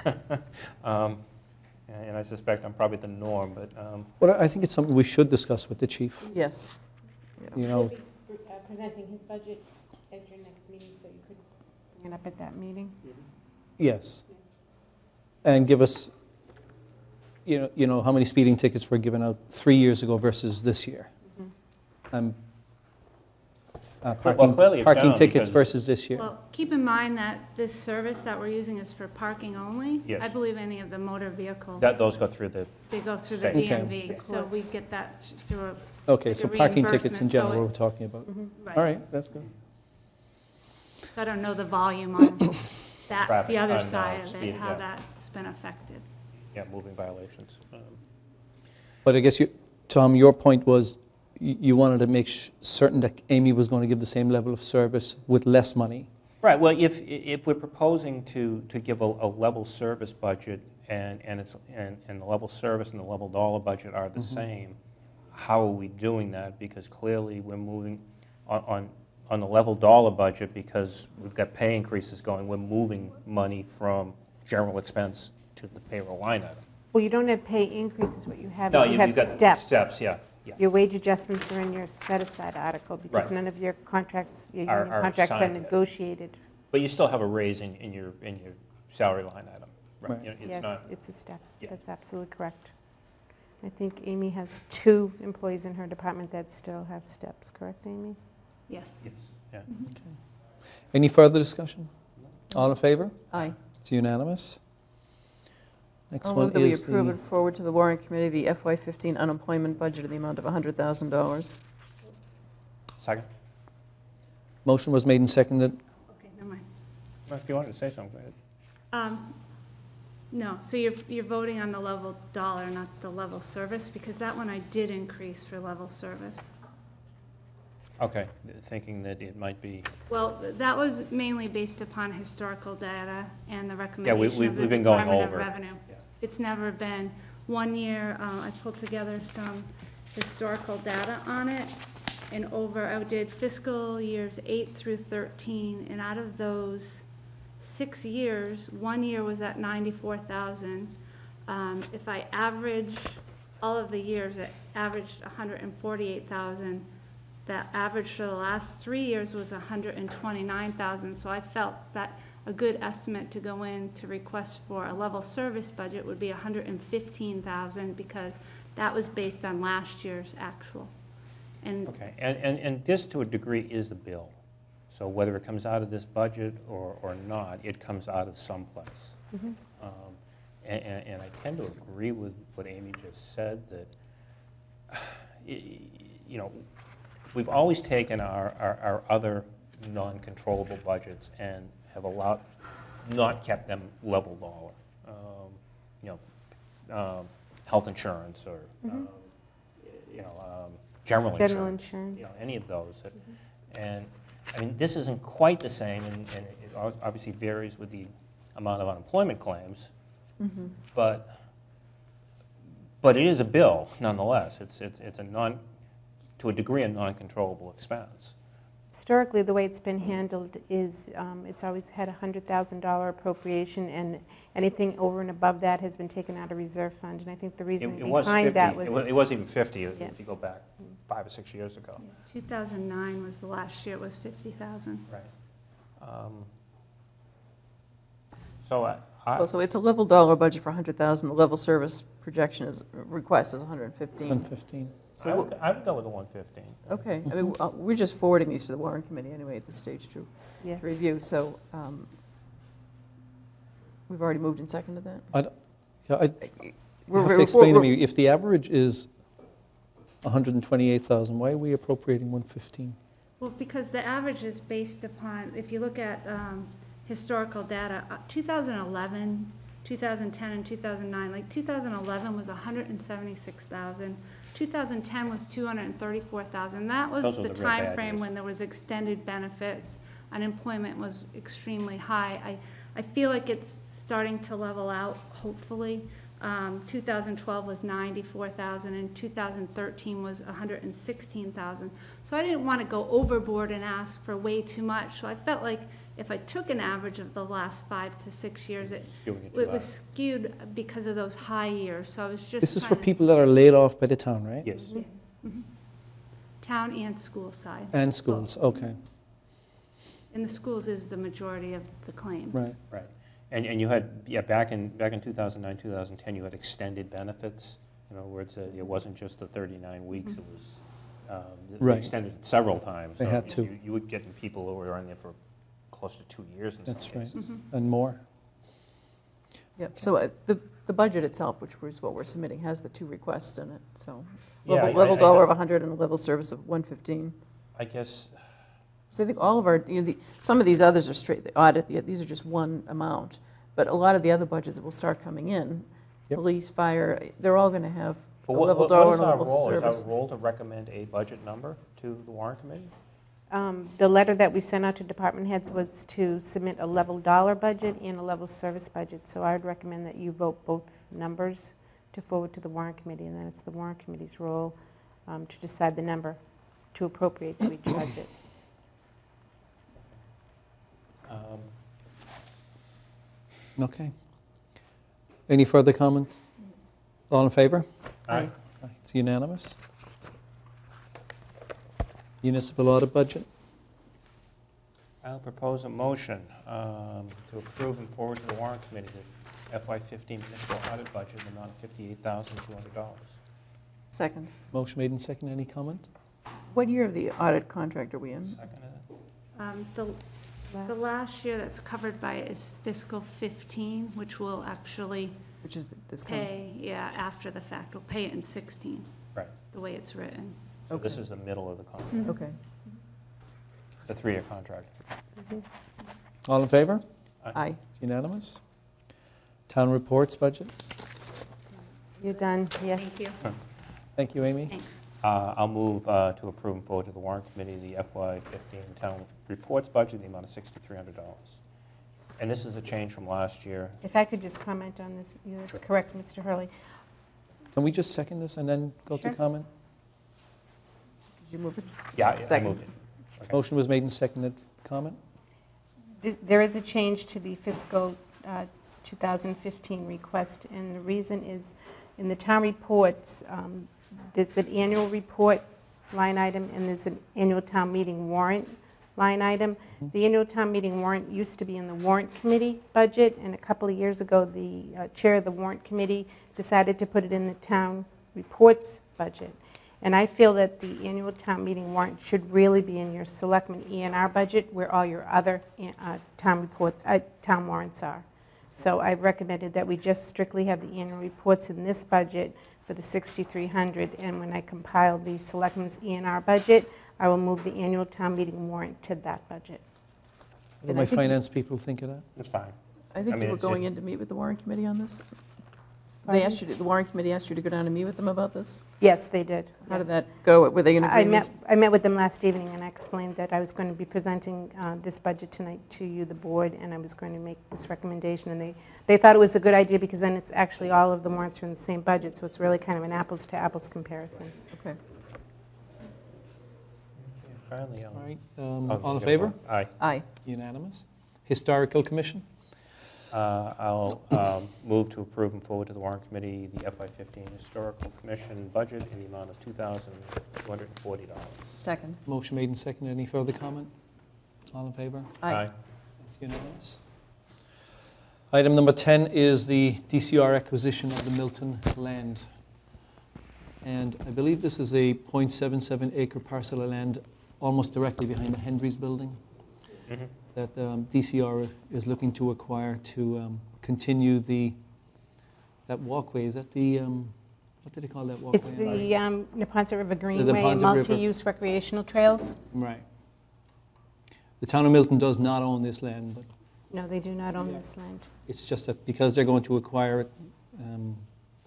but, and I suspect I'm probably the norm, but Well, I think it's something we should discuss with the chief. Yes. You know, Should be presenting his budget at your next meeting, so you could bring it up at that meeting. yes. And give us, you know, how many speeding tickets were given out 3 years ago versus this year. clearly it's Parking down tickets because- versus this year. Well, keep in mind that this service that we're using is for parking only. Yes. I believe any of the motor vehicle, those go through the, they go through the State. Okay. DMV, so we get that through a, Okay, like so a parking tickets in reimbursement, so general we're it's- talking about. right. All right, that's good. I don't know the volume on that, Traffic, the other on, side of speed, it, how yeah. that's been affected. moving violations. But I guess, Tom, your point was you wanted to make certain that Amy was going to give the same level of service with less money. Right, well, if we're proposing to give a level service budget and the level service and the level dollar budget are the same, how are we doing that? Because clearly we're moving on the level dollar budget, because we've got pay increases going, we're moving money from general expense to the payroll line item. Well, you don't have pay increases, what you have No, is you have you've got steps. steps, yeah, yeah. Your wage adjustments are in your set-aside article, because Right. none of your contracts, your Are- union are contracts are signed. negotiated. But you still have a raise in your salary line item, right? Right. You know, it's Yes, not, it's a step. Yeah. That's absolutely correct. I think Amy has 2 employees in her department that still have steps, correct, Amy? Yes. yes, yeah. Any further discussion? All in favor? Aye. It's unanimous. Next I'll one move that we is approve the, and forward to the warrant committee the FY15 unemployment budget in the amount of $100,000. Second? motion was made and seconded. Okay, never mind. Well, if you wanted to say something, go ahead. No, so you're voting on the level dollar, not the level service, because that one I did increase for level service. Okay, thinking that it might be, Well, that was mainly based upon historical data and the yeah, recommendation of the we've been going Department of over. Revenue. Yeah. It's never been, one year, I pulled together some historical data on it, and I did fiscal years 8 through 13, and out of those 6 years, 1 year was at 94,000. If I average all of the years, it averaged 148,000. The average for the last 3 years was 129,000, so I felt that a good estimate to go in to request for a level service budget would be 115,000, because that was based on last year's actual. And Okay, and this to a degree is the bill. So whether it comes out of this budget or not, it comes out of someplace. Mhm. And I tend to agree with what Amy just said, that, you know, we've always taken our other non-controllable budgets and have not kept them level dollar. You know, health insurance or, you know, general insurance. General insurance. You know, any of those. And, I mean, this isn't quite the same, and it obviously varies with the amount of unemployment claims, but it is a bill nonetheless. It's to a degree, a non-controllable expense. Historically, the way it's been handled is it's always had a $100,000 appropriation, and anything over and above that has been taken out of reserve fund. And I think the reason It was behind 50, that was... it was even 50 Yeah. if you go back 5 or 6 years ago. 2009 was the last year, it was 50,000. Right. So I, Well, so it's a level dollar budget for 100,000. The level service projection request is 115. 115. So I would go with the 115. okay, I mean, we're just forwarding these to the warrant committee anyway at this stage to Yes. review, so we've already moved and seconded that? You have to explain to me, if the average is 128,000, why are we appropriating 115? Well, because the average is based upon, if you look at historical data, 2011, 2010, and 2009, like 2011 was 176,000, 2010 was 234,000. That was Those were the the real bad time frame years. when there was extended benefits, unemployment was extremely high. I feel like it's starting to level out, hopefully. 2012 was 94,000, and 2013 was 116,000. So I didn't want to go overboard and ask for way too much. So I felt like if I took an average of the last 5 to 6 years, it was skewed because of those high years. So I was just This is for trying to- people that are laid off by the town, right? Yes. Yes. Mhm. Town and school side. And schools, okay, And the schools is the majority of the claims. right. Right. And you had, yeah, back in 2009, 2010, you had extended benefits. In other words, it wasn't just the 39 weeks, it was, they Right. extended it several times. They So had to. You would get people who were on there for close to 2 years in some That's right. cases. And more. Yep, so the budget itself, which is what we're submitting, has the 2 requests in it, so. Yeah, Level dollar of 100 and a level service of 115. I guess, So I think all of our, some of these others are straight, the audit, these are just one amount. But a lot of the other budgets that will start coming in, Yep. police, fire, they're all going to have a but level what dollar is and a our level role? Is service. our role to recommend a budget number to the warrant committee? The letter that we sent out to department heads was to submit a level dollar budget and a level service budget. So I would recommend that you vote both numbers to forward to the warrant committee, and then it's the warrant committee's role to decide the number to appropriate to each budget. Okay. Any further comment? All in favor? Aye. Aye. It's unanimous. Municipal audit budget. I'll propose a motion to approve and forward to the warrant committee the FY15 municipal audit budget in the amount of $58,200. Second. Motion made and second. Any comment? What year of the audit contract are we in? Seconded. The last year that's covered by it is fiscal 15, which will actually Which is this coming? pay, yeah, after the fact. We'll pay it in 16, Right. the way it's written. So this Okay. is the middle of the contract, Okay. the 3-year contract. All in favor? Aye. It's unanimous. Town reports budget. You're done, yes. Thank you. Thank you, Amy. Thanks. I'll move to approve and forward to the warrant committee the FY15 town reports budget in the amount of $6,300. And this is a change from last year. If I could just comment on this, yeah, that's correct, Mr. Hurley. Can we just second this and then go to Sure. comment? Did you move it? Yeah, I Second. moved it. Okay. Motion was made and seconded. Comment? There is a change to the fiscal 2015 request, and the reason is, in the town reports, there's an annual report line item, and there's an annual town meeting warrant line item. The annual town meeting warrant used to be in the warrant committee budget, and a couple of years ago, the chair of the warrant committee decided to put it in the town reports budget. And I feel that the annual town meeting warrant should really be in your selectmen E&R budget, where all your other town reports, town warrants are. So I've recommended that we just strictly have the annual reports in this budget for the $6,300, and when I compile the selectmen's E&R budget, I will move the annual town meeting warrant to that budget. What do And my I think- finance people think of that? It's fine. I think I you mean, were it's- going in to meet with the warrant committee on this? Pardon? They asked you, the warrant committee asked you to go down and meet with them about this? Yes, they did. How did yes. that go? Were they in agreement? I met with them last evening, and I explained that I was going to be presenting this budget tonight to you, the board, and I was going to make this recommendation. And they thought it was a good idea, because then it's actually all of the warrants are in the same budget, so it's really kind of an apples-to-apples comparison. Okay. Finally, All right. I'll All in just favor? get one. Aye. Aye. Unanimous. Historical Commission. I'll move to approve and forward to the warrant committee the FY15 historical commission budget in the amount of $2,240. Second. Motion made and seconded. Any further comment? All in favor? Aye. It's unanimous. Item number 10 is the DCR acquisition of the Milton land. And I believe this is a .77 acre parcel of land almost directly behind the Hendry's building Mhm. that DCR is looking to acquire to continue that walkway. Is that the, what do they call that walkway? It's the Neponset River Greenway and Neponset River. multi-use recreational trails. Right. The town of Milton does not own this land, but No, they do not own this land. it's just that because they're going to acquire it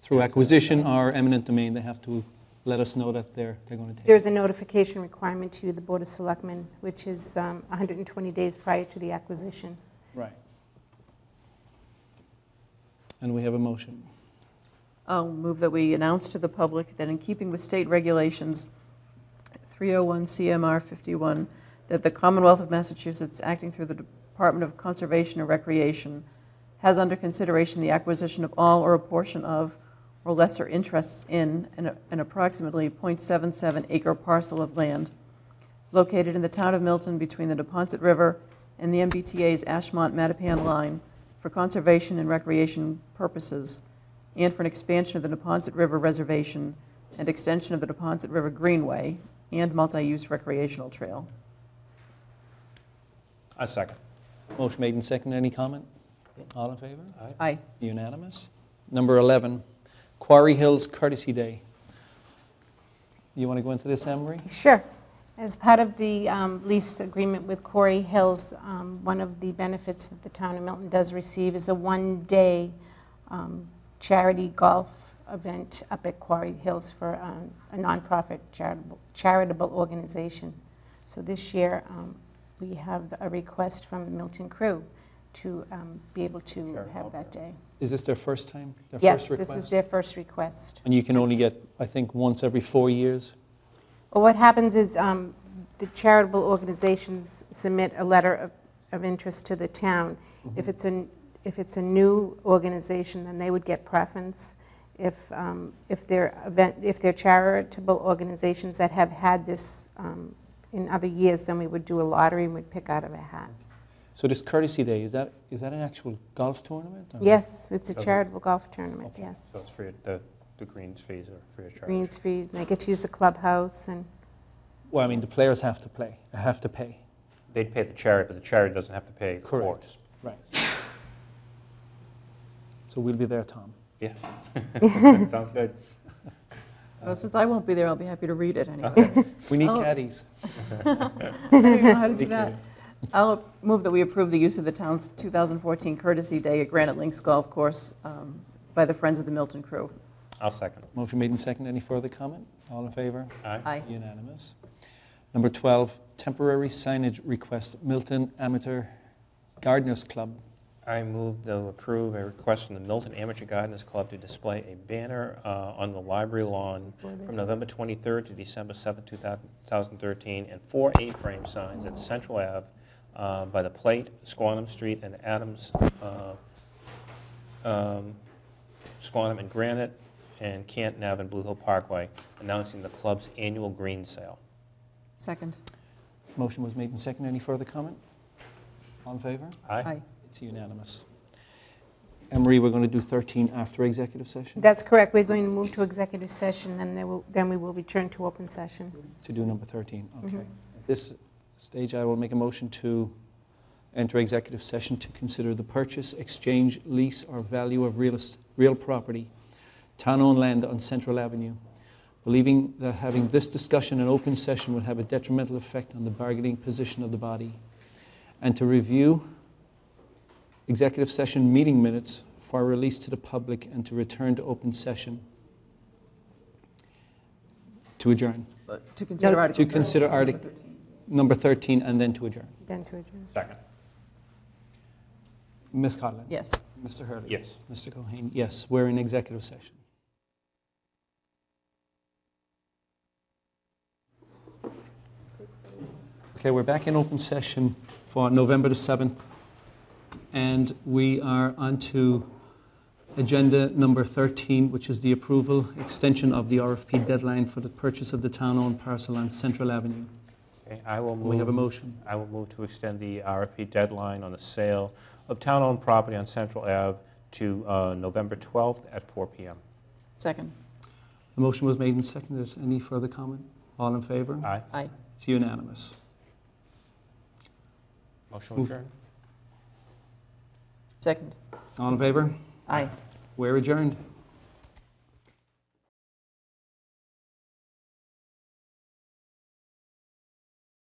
through acquisition or eminent domain, they have to let us know that they're going to take it. There's a notification requirement to the Board of Selectmen, which is 120 days prior to the acquisition. Right. And we have a motion. I'll move that we announce to the public that in keeping with state regulations 301 CMR 51, that the Commonwealth of Massachusetts, acting through the Department of Conservation and Recreation, has under consideration the acquisition of all or a portion of or lesser interests in an approximately .77 acre parcel of land located in the town of Milton between the Neponset River and the MBTA's Ashmont-Mattapan line for conservation and recreation purposes, and for an expansion of the Neponset River Reservation and extension of the Neponset River Greenway and multi-use recreational trail. A second. Motion made and seconded. Any comment? All in favor? Aye. Unanimous. Number 11, Quarry Hills Courtesy Day. You want to go into this, Anne Marie? Sure. As part of the lease agreement with Quarry Hills, one of the benefits that the town of Milton does receive is a one-day charity golf event up at Quarry Hills for a nonprofit charitable organization. So this year, we have a request from the Milton crew to be able to have that day. Is this their first time? Their Yes, first request? this is their first request. And you can only get, I think, once every 4 years? Well, what happens is the charitable organizations submit a letter of interest to the town. If it's if it's a new organization, then they would get preference. If they're charitable organizations that have had this in other years, then we would do a lottery and we'd pick out of a hat. So this courtesy day, is that an actual golf tournament? or- Yes, it's a Okay. charitable golf tournament, Okay. yes. So it's free, the greens fees are free of charge. Greens fees, and they get to use the clubhouse, and Well, I mean, the players have to pay. They'd pay the charity, but the charity doesn't have to pay the Correct. course. Right. So we'll be there, Tom. Yeah. Sounds good. Well, since I won't be there, I'll be happy to read it anyway. Okay. We need Oh. caddies. I don't even know how to do Be that. kidding. I'll move that we approve the use of the town's 2014 courtesy day at Granite Links Golf Course by the Friends of the Milton crew. I'll second. Motion made and seconded. Any further comment? All in favor? Aye. Aye. Unanimous. Number 12, temporary signage request, Milton Amateur Gardeners Club. I move to approve a request from the Milton Amateur Gardeners Club to display a banner on the library lawn from November 23rd to December 7th, 2013, and 4 A-frame signs at Central Ave by the Plate, Squantum Street, and Adams, Squantum and Granite, and Canton Ave and Blue Hill Parkway, announcing the club's annual green sale. Second. Motion was made and seconded. Any further comment? All in favor? Aye. It's unanimous. Emery, we're going to do 13 after executive session that's correct. We're going to move to executive session, and then we will return to open session. to do number 13. Okay. At this stage, I will make a motion to enter executive session to consider the purchase, exchange, lease, or value of real property, town-owned land on Central Avenue, believing that having this discussion in open session will have a detrimental effect on the bargaining position of the body, and to review executive session meeting minutes for release to the public and to return to open session. To adjourn. To consider No, Article To consider 13. Article number 13 and then to adjourn. Then to adjourn. Second. Ms. Coughlin? Yes. Mr. Hurley? Yes. Mr. Cohen? Yes, we're in executive session. Okay, we're back in open session for November the 7th, and we are on to agenda number 13, which is the approval, extension of the RFP deadline for the purchase of the town-owned parcel on Central Avenue. Okay, I will move. We have a motion. I will move to extend the RFP deadline on the sale of town-owned property on Central Ave to November 12th at 4 p.m. Second. The motion was made and seconded. Any further comment? All in favor? Aye. Aye. It's unanimous. Motion Move. adjourned. Second. All in favor? Aye. We're adjourned.